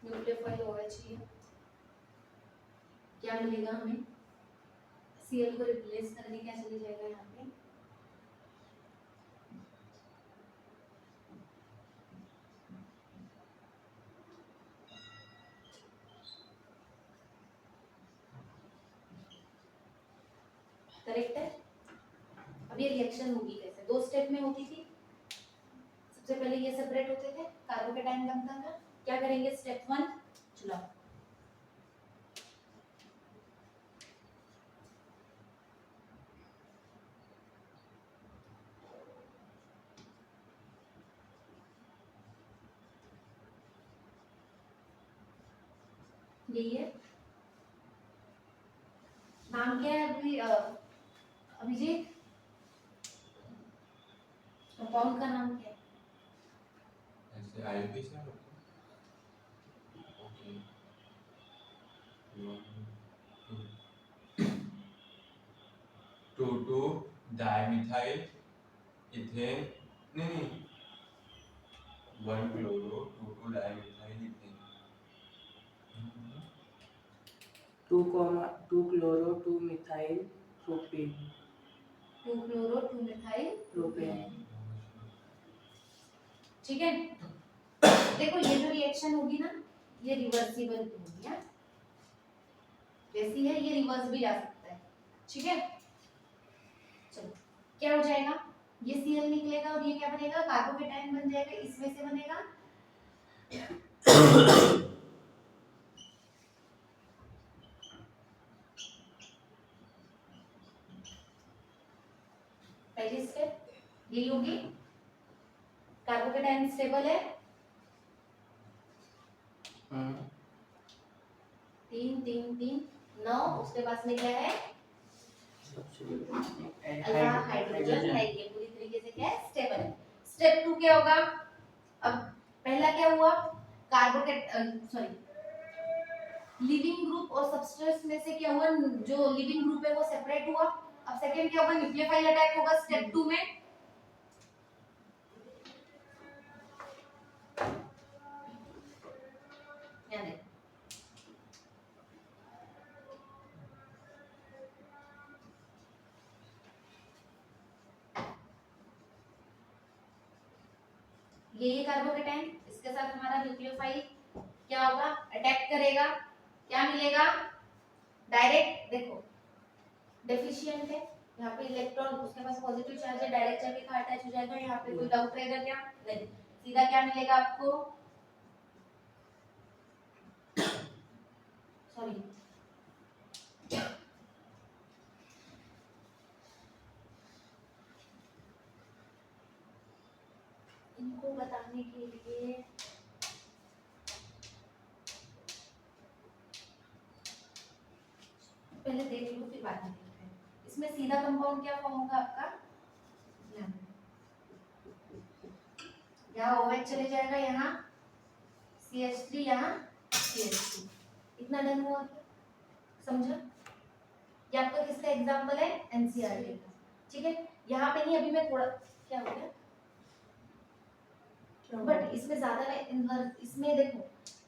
A: न्यूक्लियोफाइल OH है, क्या मिलेगा हमें? Cl को रिप्लेस करने क्या चले जाएगा यहाँ पे? करेक्ट है। अब ये रिएक्शन होगी कैसे? 2 स्टेप में होती थी। सबसे पहले ये सेपरेट होते थे, कार्बोकेटाइन बनता था। क्या करेंगे स्टेप 1? चलो यही है। नाम क्या है अभी अभिजीत? कंपाउंड का नाम क्या है?
C: ऐसे आईपी से ओके 2 डाइमिथाइल इथेन नहीं 1 chloro 2 dimethyl ethane
B: 2 chloro 2 methyl propane.
A: 2 chloro 2 methyl
B: propane.
A: ठीक है। देखो ये जो रिएक्शन होगी ना, ये रिवर्सिबल होगी। है जैसी है, ये रिवर्स भी जा सकता है। ठीक है, चलो क्या हो जाएगा? ये Cl निकलेगा और ये क्या बनेगा? कार्बोकेटाइन बन जाएगा। इसमें से बनेगा पहली स्टेप यही होगी। कार्बोकेटाइन स्टेबल है 3 3 3 9। उसके पास में क्या है? अल्फा हाइड्रोजन है। ये पूरी तरीके से क्या है? स्टेबल है। स्टेप 2 क्या होगा? अब पहला क्या हुआ? लिविंग ग्रुप और सबस्ट्रेट में से क्या हुआ? जो लिविंग ग्रुप है वो सेपरेट हुआ। अब सेकंड क्या होगा? न्यूक्लियोफाइल अटैक होगा स्टेप 2 में। ध्यान दें, ये कार्बोकेटाइन, इसके साथ हमारा न्यूक्लियोफाइल क्या होगा? अटैक करेगा। क्या मिलेगा? डायरेक्ट देखो डेफिशिएंट है यहाँ पे इलेक्ट्रॉन, उसके पास पॉजिटिव चार्ज है, डायरेक्ट जाके कहाँ अटैच हो जाएगा? यहाँ पे। कोई डाउट रहेगा क्या? नहीं, सीधा क्या मिलेगा आपको? सॉरी करने के लिए पहले देख लो फिर बात करते हैं। इसमें सीधा कंपाउंड क्या फॉर्म होगा आपका, यहाँ OH चले जाएगा, यहाँ CH3, यहाँ CH2। इतना डन हुआ क्या? समझा? ये आपका किसका एग्जांपल है, NCERT का। ठीक है, यहाँ पे नहीं, अभी मैं थोड़ा क्या हो गया, बट इसमें ज्यादा इसमें देखो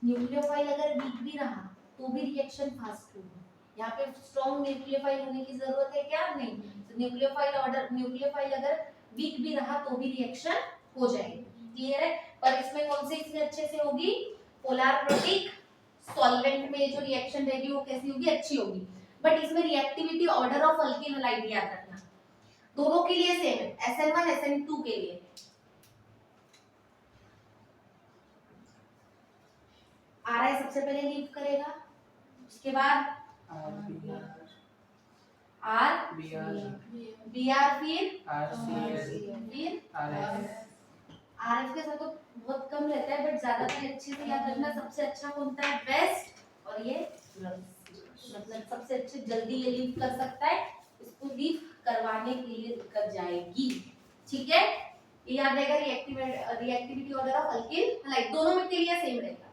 A: न्यूक्लियोफाइल अगर वीक भी रहा तो भी रिएक्शन फास्ट होगी। यहाँ पे स्ट्रॉन्ग न्यूक्लियोफाइल होने की जरूरत है क्या, नहीं। तो न्यूक्लियोफाइल अगर वीक भी रहा तो भी रिएक्शन हो जाएगी। क्लियर है? पर इसमें कौन से इसमें अच्छे से होगी, पोलर प्रोटिक सॉल्वेंट में जो रिएक्शन रहेगी वो कैसी होगी, अच्छी होगी। बट इसमें reactivity order of alkyl halide याद रखना, दोनों के लिए सेम है, SN1 SN2 के लिए। RI सबसे पहले लीव करेगा, उसके बाद BR फिर RF के साथ तो बहुत कम रहता है, बट ज्यादातर अच्छे से याद रखना। सबसे अच्छा कौन सा है, बेस्ट, और ये मतलब सबसे अच्छे जल्दी ये लीव कर सकता है, इसको लीव करवाने के लिए दिक्कत जाएगी। ठीक है, ये याद रहेगा, reactivity order of alkyl halide दोनों में के लिए सेम रहेगा।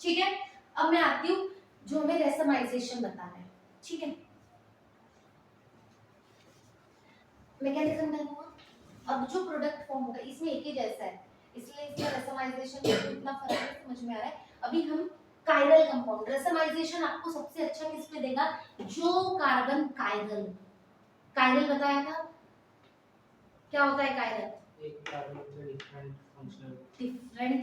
A: ठीक है, अब मैं आती हूँ जो हमें रेसमाइजेशन बताना है। ठीक है, मैकेनिज्म में हुआ, अब जो प्रोडक्ट फॉर्म होगा इसमें एक ही जैसा है, इसलिए इसमें रेसमाइजेशन में इतना फर्क है, समझ में आ रहा है। अभी हम कायरल कंपाउंड, रेसमाइजेशन आपको सबसे अच्छा किस में देगा, जो कार्बन कायरल बताया था, क्या होता है कायरल,
B: एक कार्बन के
A: डिफरेंट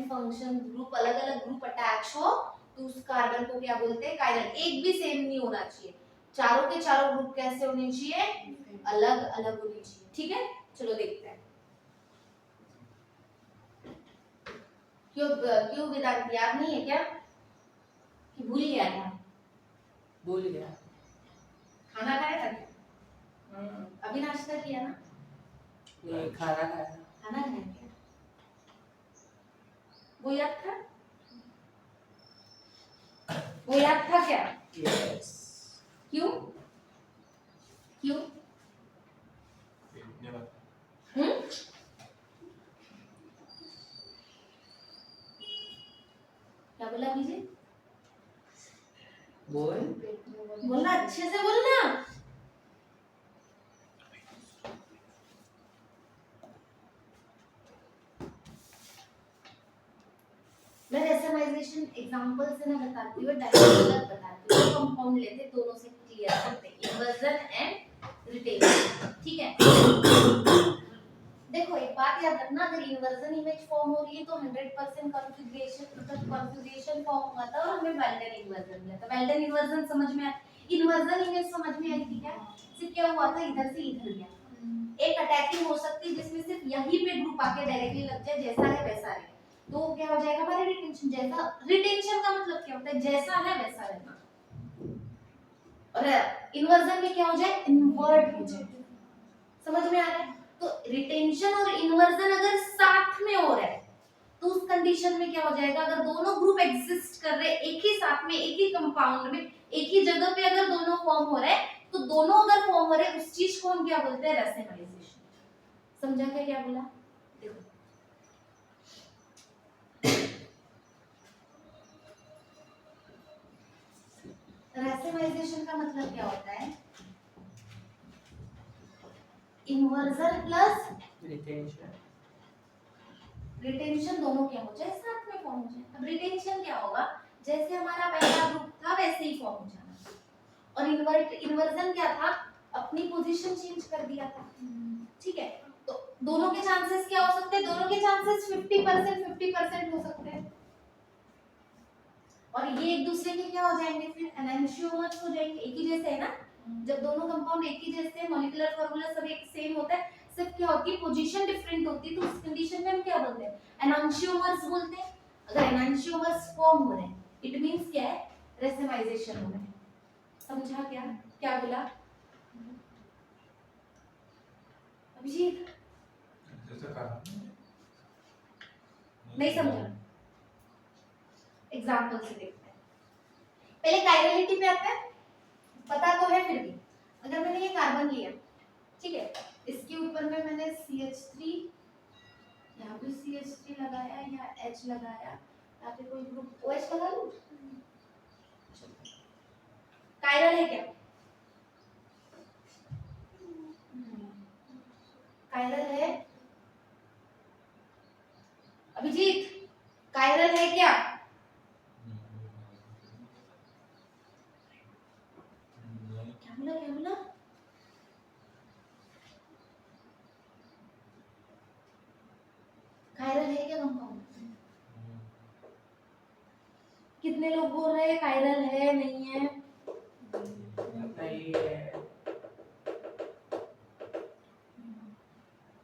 A: फंक्शन ग्रुप, अलग अलग ग्रुप अटैच हो तो उस कार्बन को क्या बोलते हैं, कायरल। एक भी सेम नहीं होना चाहिए, चारों के चारों ग्रुप कैसे होने चाहिए, अलग अलग होनी चाहिए। ठीक है, चलो देखते हैं। क्यों वेदांत याद नहीं है क्या, कि भूल गया था,
B: भूल गया,
A: खाना खाया था क्या, अभी नाश्ता किया ना,
B: ये खाना खाया,
A: खाना खाया क्या, वो याद था, वो याद था क्या,
B: यस,
A: क्यों क्यों, क्या बोला अभिजीत, बोलना अच्छे से बोलना। मैं रेसमाइजेशन एग्जांपल से ना बताती हूँ, डायरेक्ट बताती हूँ, कंपाउंड लेते दोनों से क्लियर करते हैं, इन्वर्जन एंड रिटेंशन। ठीक है, देखो एक बात याद रखना, अगर इन्वर्जन इमेज फॉर्म हो रही है तो 100% कॉन्फ़िगरेशन फॉर्म हुआ था और हमें वेल्डन इन्वर्जन मिला था। वेल्डन इन्वर्जन समझ में आया, इन्वर्जन इमेज समझ में आई थी क्या, सिर्फ क्या हुआ था, इधर से इधर गया। एक अटैकिंग हो सकती है जिसमें सिर्फ यहीं पे ग्रुप आके डायरेक्टली लग जाए, जैसा है वैसा है, तो क्या हो जाएगा हमारा रिटेंशन। जैसा, रिटेंशन का मतलब क्या होता है, जैसा है वैसा रहना, और इन्वर्जन में क्या हो जाए, इन्वर्ट हो जाए। समझ में आ रहा है? तो रिटेंशन और इन्वर्जन अगर साथ में हो रहा है तो उस कंडीशन में क्या हो जाएगा, अगर दोनों ग्रुप एग्जिस्ट कर रहे हैं एक ही साथ में, एक ही कंपाउंड में, एक ही जगह पे अगर दोनों फॉर्म हो रहे हैं, तो दोनों अगर फॉर्म हो रहे हैं उस चीज को हम क्या बोलते हैं, रेसमाइजेशन। समझा क्या बोला, देखो रेसमाइजेशन का मतलब क्या होता है, इन्वर्जन प्लस रिटेंशन दोनों क्या हो जाए, साथ में फॉर्म हो जाए। अब रिटेंशन क्या होगा, जैसे हमारा पहला ग्रुप था वैसे ही फॉर्म हो जाना, और इन्वर्जन क्या था, अपनी पोजीशन चेंज कर दिया था। ठीक है, तो दोनों के चांसेस क्या हो सकते हैं, दोनों के चांसेस 50% हो सकते हैं, और ये एक दूसरे के क्या हो जाएंगे, फिर एनांशियोमर्स हो जाएंगे, एक ही जैसे है ना। जब दोनों कंपाउंड एक ही जैसे हैं, मॉलिक्यूलर फार्मूला सब एक सेम होता है, सिर्फ क्या होती है, पोजीशन डिफरेंट होती है, तो उस कंडीशन में हम क्या बोलते हैं, एनांशियोमर्स बोलते हैं। अगर एनांशियोमर्स फॉर्म हो रहे हैं, इट मींस क्या है, रेसमाइजेशन हो रहा है। समझा क्या, क्या बोला अभिजीत,
C: जैसा कहा
A: नहीं समझा? एग्जाम्पल से देखते हैं। पहले कायरलिटी पे आते हैं। पता तो है फिर भी, अगर मैंने ये कार्बन लिया, ठीक है, इसके ऊपर में मैंने CH3, यहाँ पे CH3 लगाया या H लगाया, यहाँ पे कोई ग्रुप OH लगा लूं? कायरल है क्या? कायरल है? अभिजीत, कायरल है क्या? क्या बोला, क्या बोला? कायरल है क्या कंपाउंड? कितने लोग बोल रहे हैं कायरल है नहीं है?
B: नहीं है।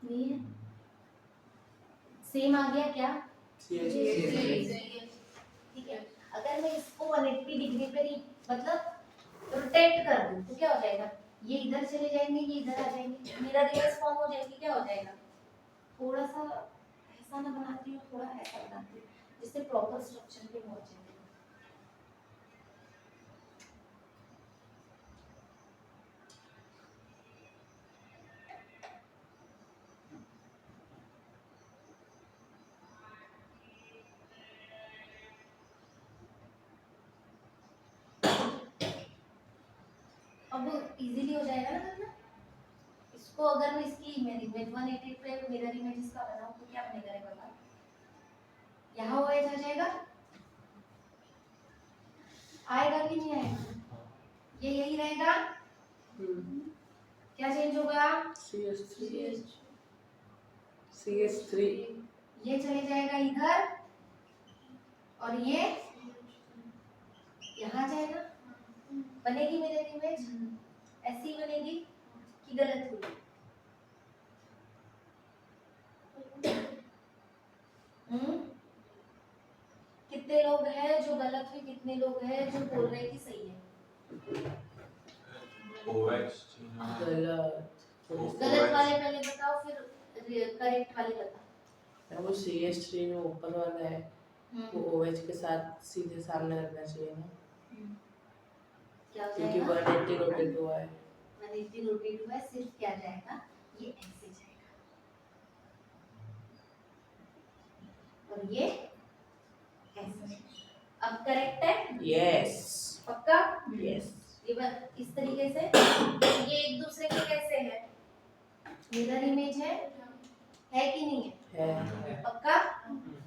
A: नहीं है। सेम आ गया क्या? ठीक है, अगर मैं इसको 180 डिग्री पे मतलब रोटेट कर दूं तो क्या हो जाएगा? ये इधर चले जाएंगे, ये इधर आ जाएंगे, मिरर इमेज फॉर्म हो जाएगी। क्या हो जाएगा? थोड़ा सा ऐसा ना बनाती हूँ, थोड़ा ऐसा बनाती हूँ, जिससे प्रॉपर स्ट्रक्चर पे पहुंच जाए। अब इजीली हो जाएगा ना करना। इसको अगर मैं इसकी इमेज 180 पे मिरर इमेजेस का बनाऊं तो क्या बनेगा रे बाबा? यहाँ OH आ जाएगा, आएगा कि नहीं आएगा? ये यही रहेगा, क्या चेंज होगा?
B: CH3
A: ये चले जाएगा इधर और ये यहाँ जाएगा। बनेगी मिरर इमेज? ऐसी ही बनेगी कि गलत हुई? कितने लोग हैं जो गलत हुई, कितने लोग हैं जो बोल रहे हैं कि सही है? गलत वाले पहले बताओ, फिर करेक्ट वाले बताओ।
B: वो CH3 जो ऊपर वाला है वो OH के साथ सीधे सामने रखना चाहिए ना,
A: क्या हो
B: क्योंकि
A: जाएगा?
B: 180 रोटेट हुआ है।
A: 180 रोटेट हुआ है, सिर्फ क्या जाएगा? ये ऐसे जाएगा और ये ऐसे। अब करेक्ट है?
B: यस।
A: पक्का?
B: यस।
A: ये बात इस तरीके से, ये एक दूसरे के कैसे है? मिरर इमेज है कि नहीं है?
B: है।
A: पक्का?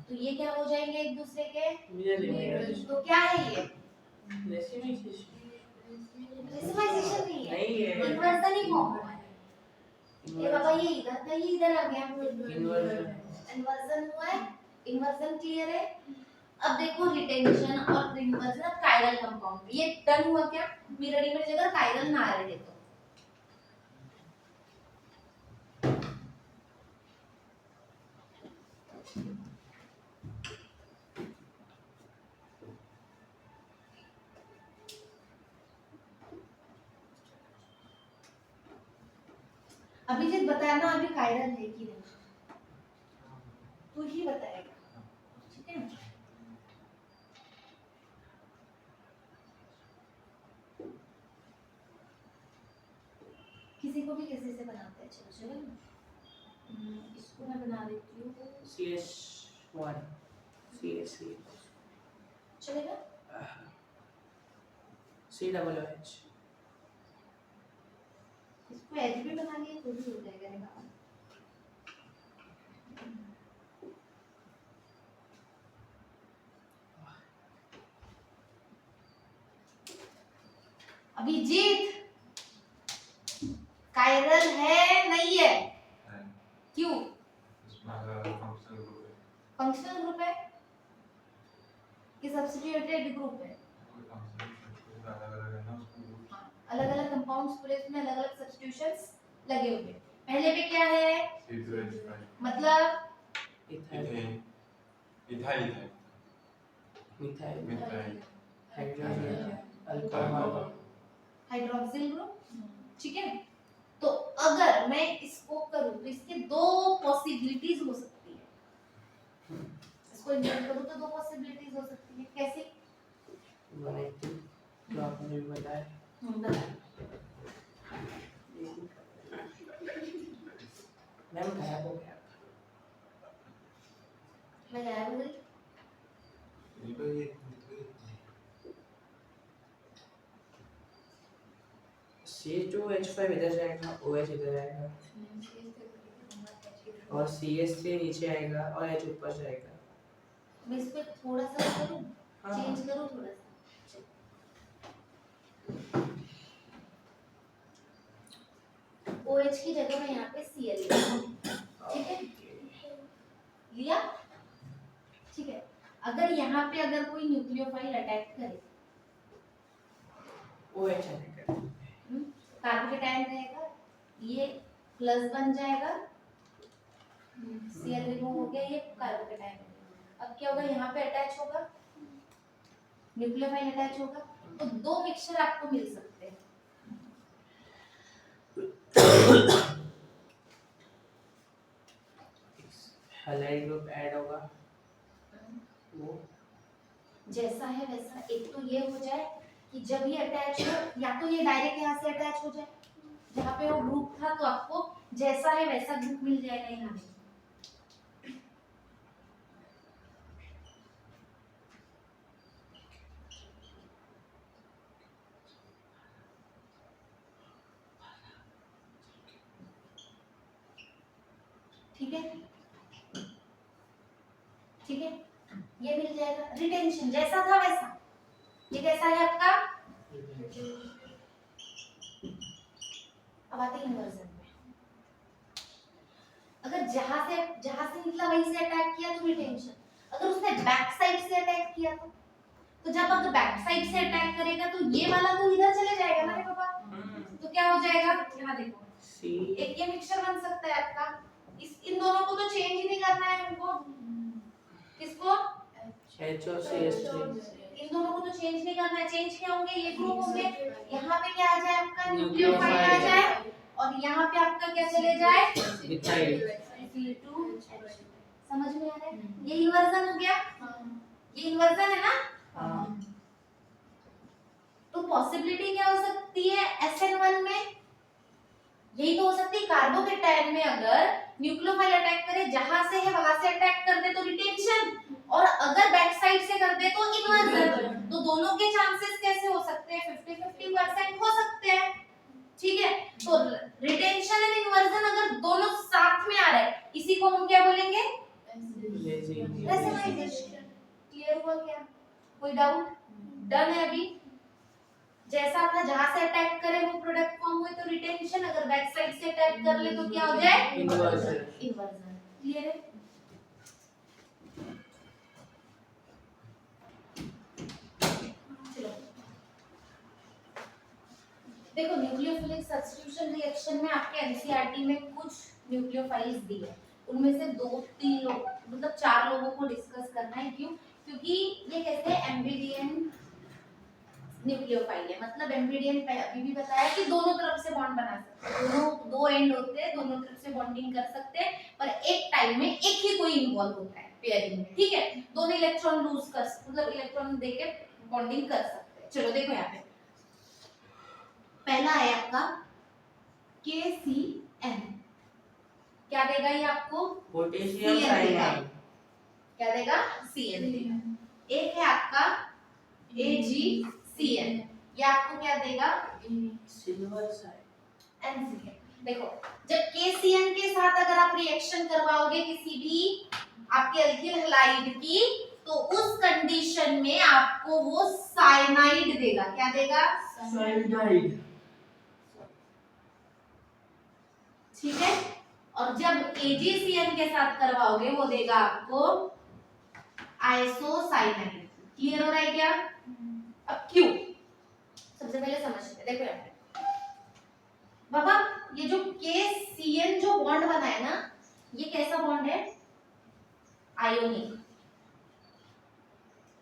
A: तो ये क्या हो जाएंगे एक दूसरे के?
B: Mirror image.
A: तो क्या है ये?
B: रेसिप्रोकेशन
A: रेसिप्रोकेशन नहीं है,
B: नहीं है।
A: इन्वर्जन ही फॉर्म हुआ है। ये बाबा ये इधर था, ये इधर आ गया। इन्वर्जन हुआ है, इन्वर्जन क्लियर है। अब देखो रिटेंशन और इन्वर्जन कायरल कंपाउंड, ये डन हुआ क्या? मिरर इमेज अगर कायरल ना रहे तो अभिजीत बताना अभी कायरल है कि नहीं, तू ही बताएगा, ठीक है? किसी को भी कैसे से बनाते हैं, चलो चलो इसको मैं बना देती हूँ
B: CH1 CH
A: चलेगा?
B: COOH
A: इसको एच भी बना लिया तो भी हो जाएगा ना बाबा। अभिजीत कायरल है नहीं है? क्यों? फंक्शनल ग्रुप है कि सब्स्टिट्यूटेड ग्रुप है? अलग अलग कंपाउंड्स पूरे में अलग अलग सब्स्टिट्यूशंस लगे हुए। पहले पे क्या है? मतलब
B: ethyl methyl hydrogen
A: hydroxyl group, ठीक है? तो अगर मैं इसको करूं तो इसके दो पॉसिबिलिटीज हो सकती है। इसको इंक्लूड करूँ तो दो पॉसिबिलिटीज हो सकती है। कैसे?
B: 180 जो आपने भी बताया।
A: बता।
B: मैम गायब हो गया।
A: मैं गायब हो गई।
B: CH2H5 इधर जाएगा, OH इधर जाएगा और CH3 नीचे आएगा और H ऊपर जाएगा।
A: मैं इस पे थोड़ा सा करूँ,
B: हाँ।
A: चेंज करूँ थोड़ा सा। OH की जगह मैं यहाँ पे Cl लिया, ठीक है? लिया, ठीक है। अगर यहाँ पे अगर कोई न्यूक्लियोफाइल अटैक करे,
B: OH आएगा,
A: कार्बोकेटायन रहेगा, ये प्लस बन जाएगा, Cl रिमूव हो गया, ये कार्बोकेटायन। अब क्या होगा, यहाँ पे अटैच होगा, न्यूक्लियोफाइल अटैच होगा, तो दो मिक्सचर आपको मिल सकते हैं।
B: हैलाइड ग्रुप ऐड होगा, वो
A: जैसा है वैसा। एक तो ये हो जाए कि जब ये अटैच हो, या तो ये डायरेक्ट यहाँ से अटैच हो जाए, जहाँ पे वो ग्रुप था तो आपको जैसा है वैसा ग्रुप मिल जाएगा यहाँ पे। ठीक है, ठीक है, ये मिल जाएगा। रिटेंशन जैसा था वैसा। ये कैसा है आपका? अब आते हैं इन्वर्जन में। अगर जहां से निकला वहीं से अटैक किया तो रिटेंशन। अगर उसने बैक साइड से अटैक किया तो जब अगर बैक साइड से अटैक करेगा तो ये वाला तो इधर चले जाएगा ना रे पापा। तो क्या हो जाएगा, यहाँ देखो, एक ये मिक्सचर बन सकता है आपका। इन दोनों को तो चेंज ही नहीं करना है हमको। किसको?
B: H और CH3।
A: इन दोनों को तो चेंज नहीं करना है। चेंज क्या होंगे, ये ग्रुप होंगे। यहाँ पे क्या आ जाए आपका, न्यूक्लियोफाइल आ जाए, और यहाँ पे आपका क्या चले जाए,
B: इथाइल।
A: C2H। समझ में आ रहा है? ये इन्वर्जन हो गया। ये इन्वर्जन है ना। तो पॉसिबिलिटी क्या हो सकती है SN1 में? यही तो हो सकती है। कार्बोकेटायन में अगर न्यूक्लियोफाइल अटैक करे, जहां से है वहां से अटैक कर दे तो रिटेंशन, और अगर बैक साइड से कर दे तो इन्वर्जन। तो दोनों के चांसेस कैसे हो सकते हैं? 50-50% हो सकते हैं। ठीक है, तो रिटेंशन एंड इन्वर्जन अगर दोनों साथ में आ रहे हैं, इसी को हम क्या बोलेंगे? रेसोनाइजेशन। क्लियर हुआ क्या? कोई डाउट? डन है अभी? जैसा था, जहां से अटैक करे वो प्रोडक्ट फॉर्म हुए तो रिटेंशन, अगर बैक साइड से अटैक कर ले तो क्या हो जाए?
B: इन्वर्जन।
A: इन्वर्जन। क्लियर है? चलो देखो, न्यूक्लियोफिलिक सब्स्टिट्यूशन रिएक्शन में आपके एनसीईआरटी में कुछ न्यूक्लियोफाइल्स दी है, उनमें से 2-3 लोग, मतलब 4 लोगों को डिस्कस करना है। क्यों? क्योंकि ये कहते हैं एम्बिडियन न्यूक्लियोफाइल है। मतलब एम्बिडियन अभी भी बताया कि दोनों तरफ से बॉन्ड बना सकते हैं, दोनों दो एंड होते हैं, दोनों तरफ से बॉन्डिंग कर सकते हैं, पर एक टाइम में एक ही कोई इन्वॉल्व होता है पेयरिंग में। ठीक है, दोनों इलेक्ट्रॉन लूज कर, मतलब इलेक्ट्रॉन देके बॉन्डिंग कर सकते हैं। चलो देखो यहाँ पे पहला है आपका KCN। क्या देगा ये आपको?
B: Potassium
A: CN
B: cyanide.
A: क्या देगा? CN देगा। एक है आपका AgCN, ये आपको क्या देगा?
B: Silver side.
A: NCN। देखो, जब KCN के साथ अगर आप रिएक्शन करवाओगे किसी भी आपके अल्किल हैलाइड की, तो उस कंडीशन में आपको वो साइनाइड देगा। क्या देगा?
B: साइनाइड।
A: ठीक है, और जब AgCN के साथ करवाओगे वो देगा आपको आइसोसाइनाइड। क्लियर हो रहा है क्या? अब क्यों? सबसे पहले समझते हैं। देखो यहाँ पे बाबा, ये जो KCN जो बॉन्ड बना है ना, ये कैसा बॉन्ड है? आयोनिक।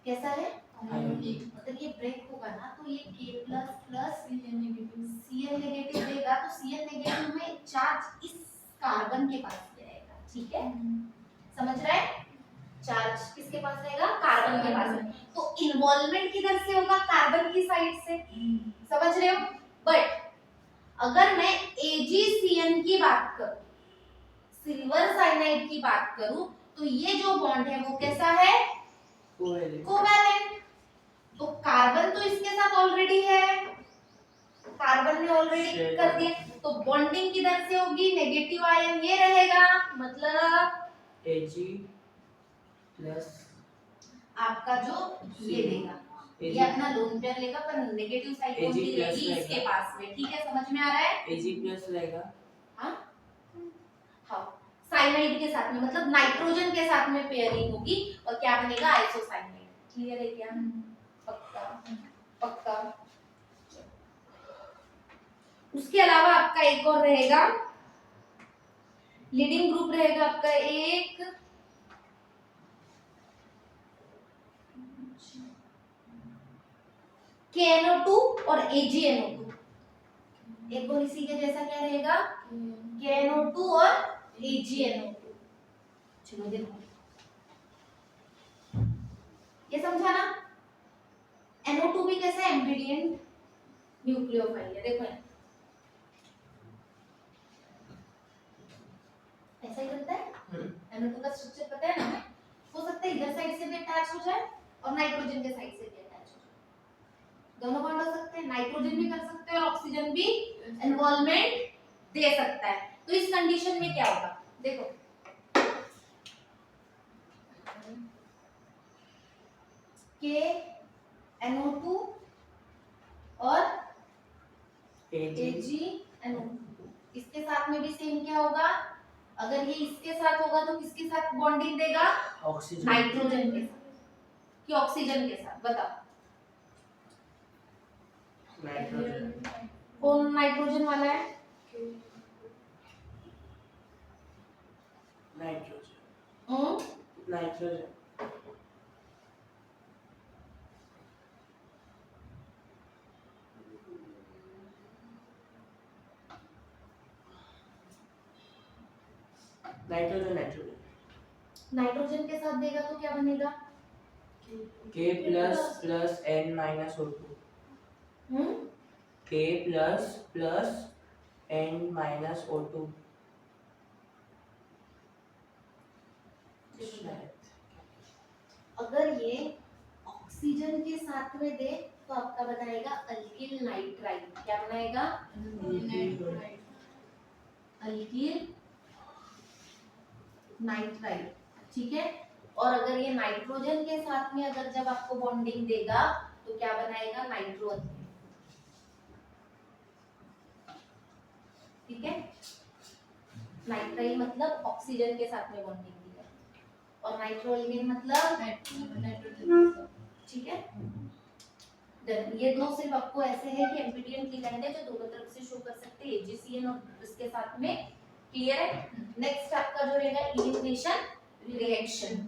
A: कैसा है?
B: आयोनिक।
A: मतलब ये ब्रेक होगा ना तो ये K++ Cl नेगेटिव देगा, तो Cl नेगेटिव में चार्ज इस कार्बन के पास रहेगा। ठीक है, समझ रहा है? चार्ज किसके पास रहेगा, कार्बन के पास। तो इन्वॉल्वमेंट किधर से होगा, कार्बन की साइड से, समझ रहे हो। बट अगर मैं AgCN की बात करूं, सिल्वर साइनाइड की बात करूं, तो ये जो बॉन्ड है वो कैसा है, कोवैलेंट। तो कार्बन तो इसके साथ ऑलरेडी है, कार्बन ने ऑलरेडी कर दिया, तो बॉन्डिंग किधर से होगी, नेगेटिव आयन ये रहेगा, मतलब
B: Ag प्लस
A: आपका जो ये देगा, ये अपना लोन पेयर लेगा, पर नेगेटिव साइड कौन सी रहेगी, इसके पास में। ठीक है, समझ में आ रहा है।
B: Ag प्लस रहेगा,
A: हाँ साइनाइड के साथ में, मतलब नाइट्रोजन के साथ में पेयरिंग होगी और क्या बनेगा, आइसोसाइनाइड। क्लियर है क्या, पक्का पक्का। उसके अलावा आपका एक और रहेगा, लीडिंग ग्रुप रहेगा आपका एक KNO2 और AgNO2। एक और इसी के जैसा क्या रहेगा, KNO2 और AgNO2। चलो देखो, ये समझा ना। NO2 भी कैसा है, एम्फीडिएंट न्यूक्लियोफाइल है, देखो ऐसा ही बनता है। NO2 का स्ट्रक्चर पता है ना, हो सकता है इधर साइड से भी अटैच हो जाए और नाइट्रोजन के साइड से भी अटैच हो जाए, दोनों बॉन्ड हो सकते हैं, नाइट्रोजन भी कर सकते हैं और ऑक्सीजन भी इन्वॉल्वमेंट दे सकता है। तो इस कंडीशन में क्या होगा, देखो KNO2 और AgNO2, इसके साथ में भी सेम क्या होगा, अगर ये इसके साथ होगा तो किसके साथ बॉन्डिंग देगा,
B: ऑक्सीजन,
A: नाइट्रोजन के साथ कि ऑक्सीजन के साथ, बताओ
B: नाइट्रोजन,
A: कौन नाइट्रोजन वाला है,
B: nitrogen, nitrogen, nitrogen, nitrogen,
A: nitrogen के साथ देगा तो क्या बनेगा,
B: K plus plus N minus O2, K plus plus N minus O2।
A: अगर ये ऑक्सीजन के साथ में दे तो आपका बनाएगा अल्किल नाइट्राइड, क्या बनाएगा, अल्किल नाइट्राइड। ठीक है, और अगर ये नाइट्रोजन के साथ में अगर जब आपको बॉन्डिंग देगा तो क्या बनाएगा, नाइट्रोअल्कीन। ठीक है, नाइट्राइल मतलब ऑक्सीजन के साथ में बॉन्डिंग दी है और नाइट्रोअल्कीन मतलब नाइट्रोजन। ठीक है, ये दो सिर्फ आपको ऐसे है कि एम्फीडिएंट लिगेंड है जो दोनों तरफ से शो कर सकते हैं, AgCN और इसके साथ में। क्लियर है। नेक्स्ट आपका जो रहेगा इलिमिनेशन रिएक्शन।